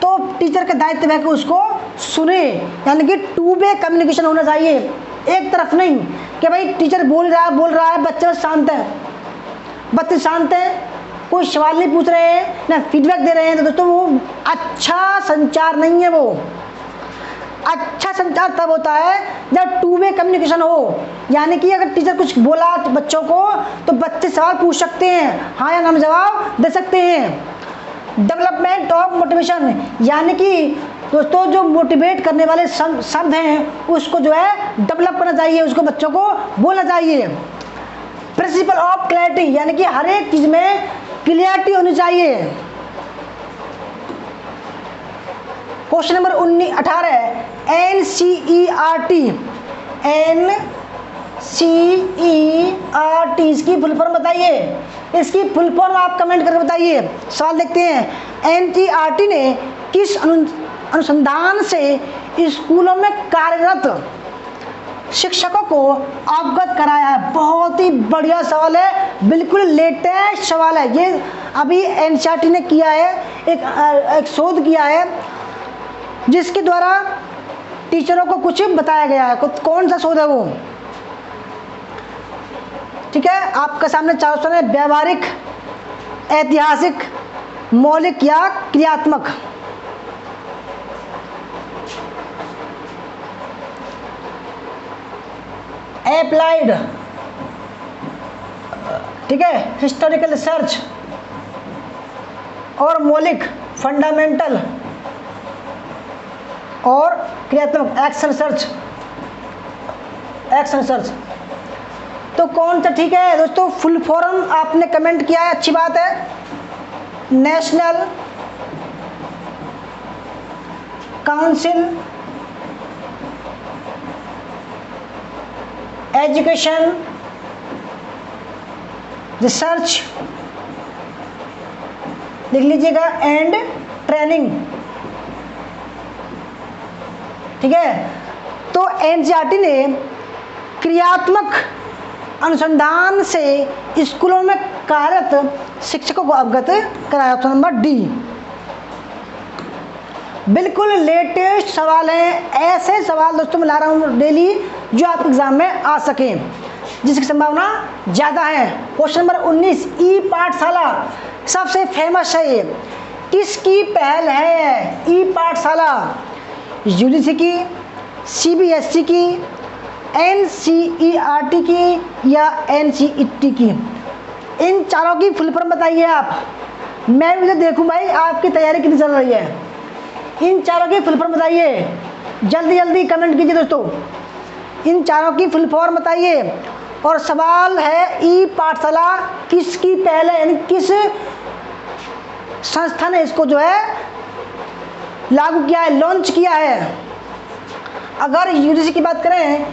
तो टीचर का दायित्व है कि उसको सुने, यानी कि टू वे कम्युनिकेशन होना चाहिए, एक तरफ नहीं कि भाई टीचर बोल रहा है बच्चे शांत है, बच्चे शांत हैं, कोई सवाल नहीं पूछ रहे हैं ना फीडबैक दे रहे हैं, तो दोस्तों वो अच्छा संचार नहीं है। वो अच्छा संचार तब होता है जब टू वे कम्युनिकेशन हो, यानी कि अगर टीचर कुछ बोला बच्चों को तो बच्चे सवाल पूछ सकते हैं, हाँ या ना में जवाब दे सकते हैं। डेवलपमेंट ऑफ मोटिवेशन, यानी कि दोस्तों जो मोटिवेट करने वाले शब्द हैं उसको जो है डेवलप करना चाहिए, उसको बच्चों को बोलना चाहिए। प्रिंसिपल ऑफ क्लैरिटी, यानी कि हर एक चीज में क्लियरिटी होनी चाहिए। क्वेश्चन नंबर 18 NCERT, NCERT इसकी फुल फॉर्म बताइए, इसकी फुल फॉर्म आप कमेंट करके बताइए। सवाल देखते हैं, NCERT ने किस अनुसंधान से स्कूलों में कार्यरत शिक्षकों को अवगत कराया है। बहुत ही बढ़िया सवाल है, बिल्कुल लेटेस्ट सवाल है ये, अभी NCERT ने किया है, एक शोध किया है जिसके द्वारा टीचरों को कुछ बताया गया है। कौन सा शोध है वो, ठीक है, आपके सामने चार ऑप्शन है, व्यावहारिक, ऐतिहासिक, मौलिक या क्रियात्मक। एप्लाइड, ठीक है, हिस्टोरिकल रिसर्च, और मौलिक, फंडामेंटल, और क्रियात्मक, एक्शन रिसर्च, एक्शन रिसर्च। तो कौन सा ठीक है दोस्तों, फुल फॉर्म आपने कमेंट किया है, अच्छी बात है। नेशनल काउंसिल एजुकेशन रिसर्च लिख लीजिएगा एंड ट्रेनिंग, ठीक है। तो NCERT ने क्रियात्मक अनुसंधान से स्कूलों में कार्यरत शिक्षकों को अवगत कराया। ऑप्शन नंबर डी, बिल्कुल लेटेस्ट सवाल है। ऐसे सवाल दोस्तों मैं ला रहा हूँ डेली जो आप एग्जाम में आ सके, जिसकी संभावना ज़्यादा है। क्वेश्चन नंबर 19 ई पाठशाला, सबसे फेमस है ये, किसकी पहल है? ई पाठशाला UGC की, CBSE की, NCERT की या NCET की? इन चारों की फुल फॉर्म बताइए आप, मैं भी तो देखूं भाई आपकी तैयारी कितनी चल रही है। इन चारों की फुल फॉर्म बताइए, जल्दी जल्दी कमेंट कीजिए दोस्तों, इन चारों की फुल फॉर्म बताइए। और सवाल है ई पाठशाला किसकी पहल है, यानी किस संस्था ने इसको जो है लागू किया है, लॉन्च किया है। अगर यूजीसी की बात करें,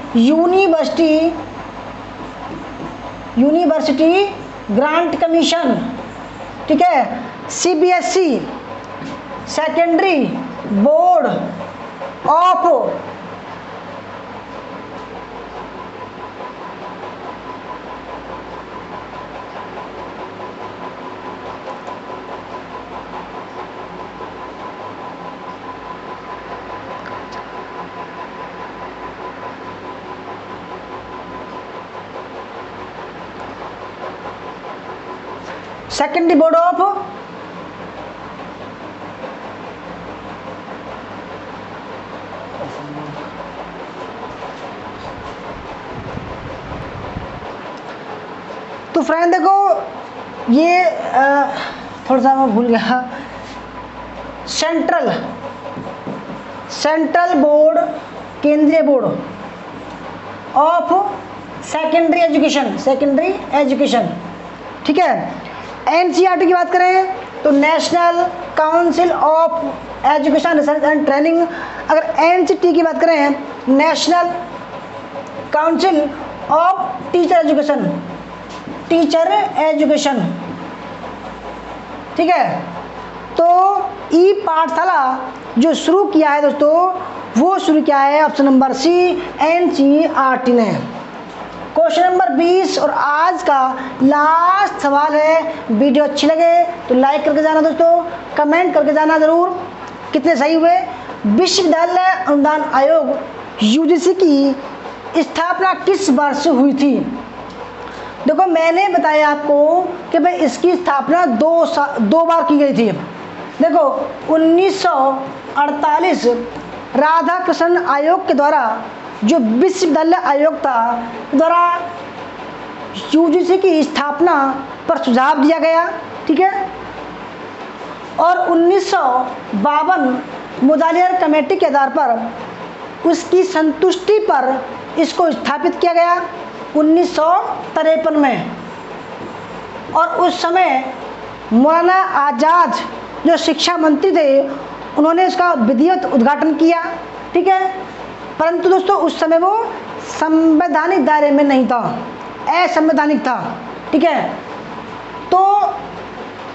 यूनिवर्सिटी ग्रांट कमीशन, ठीक है, CBSE, secondary board of secondary board of तो फ्रेंड देखो ये थोड़ा सा मैं भूल गया, सेंट्रल बोर्ड, केंद्रीय बोर्ड ऑफ सेकेंडरी एजुकेशन, ठीक है। एनसीईआरटी की बात करें तो national council of education research and training. अगर एनसीटी की बात करें, national council of teacher education, ठीक है। तो ई पाठशाला जो शुरू किया है दोस्तों, वो शुरू किया है ऑप्शन नंबर सी, एनसीईआरटी ने। क्वेश्चन नंबर 20 और आज का लास्ट सवाल है। वीडियो अच्छी लगे तो लाइक करके जाना दोस्तों, कमेंट करके जाना ज़रूर कितने सही हुए। विश्वविद्यालय अनुदान आयोग यूजीसी की स्थापना किस वर्ष हुई थी? देखो मैंने बताया आपको कि भाई इसकी स्थापना दो बार की गई थी। देखो 1948 राधाकृष्णन आयोग के द्वारा, जो विश्वविद्यालय आयोग था, द्वारा यूजीसी की स्थापना पर सुझाव दिया गया, ठीक है। और 1952 मुदालियर कमेटी के आधार पर उसकी संतुष्टि पर इसको स्थापित किया गया 1953 में। और उस समय मौलाना आज़ाद जो शिक्षा मंत्री थे, उन्होंने इसका विधिवत उद्घाटन किया, ठीक है। परंतु दोस्तों उस समय वो संवैधानिक दायरे में नहीं था, असंवैधानिक था, ठीक है। तो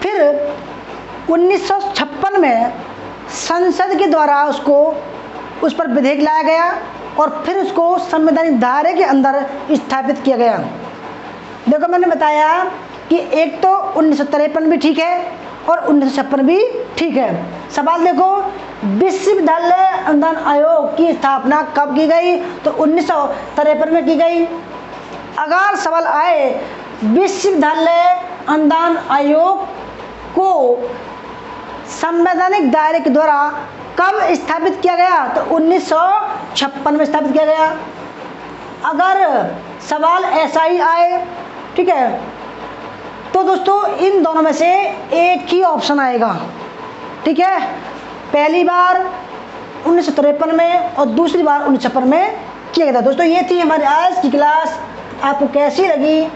फिर 1956 में संसद के द्वारा उस पर विधेयक लाया गया और फिर उसको संवैधानिक दायरे के अंदर स्थापित किया गया। देखो मैंने बताया कि एक तो 1953 भी ठीक है और 1956 भी ठीक है। सवाल देखो, विश्वविद्यालय अनुदान आयोग की स्थापना कब की गई? तो 1953 में की गई। अगर सवाल आए विश्वविद्यालय अनुदान आयोग को संवैधानिक दायरे के द्वारा कब स्थापित किया गया? तो 1956 में स्थापित किया गया। अगर सवाल ऐसा ही आए, ठीक है, तो दोस्तों इन दोनों में से एक ही ऑप्शन आएगा, ठीक है। पहली बार 1953 में और दूसरी बार 1956 में किया गया था। दोस्तों ये थी हमारी आज की क्लास। आपको कैसी लगी?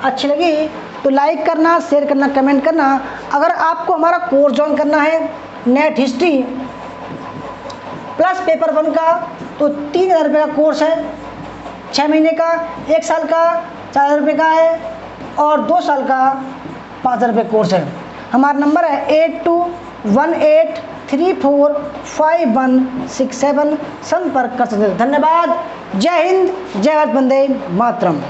अच्छी लगी तो लाइक करना, शेयर करना, कमेंट करना। अगर आपको हमारा कोर्स ज्वाइन करना है नेट हिस्ट्री प्लस पेपर 1 का, तो 3000 रुपये का कोर्स है। 6 महीने का, 1 साल का 4000 रुपये का है और 2 साल का 5000 रुपये कोर्स है। हमारा नंबर है 8218345167। संपर्क कर सकते हैं। धन्यवाद। जय हिंद, जय भारत, वंदे मातरम।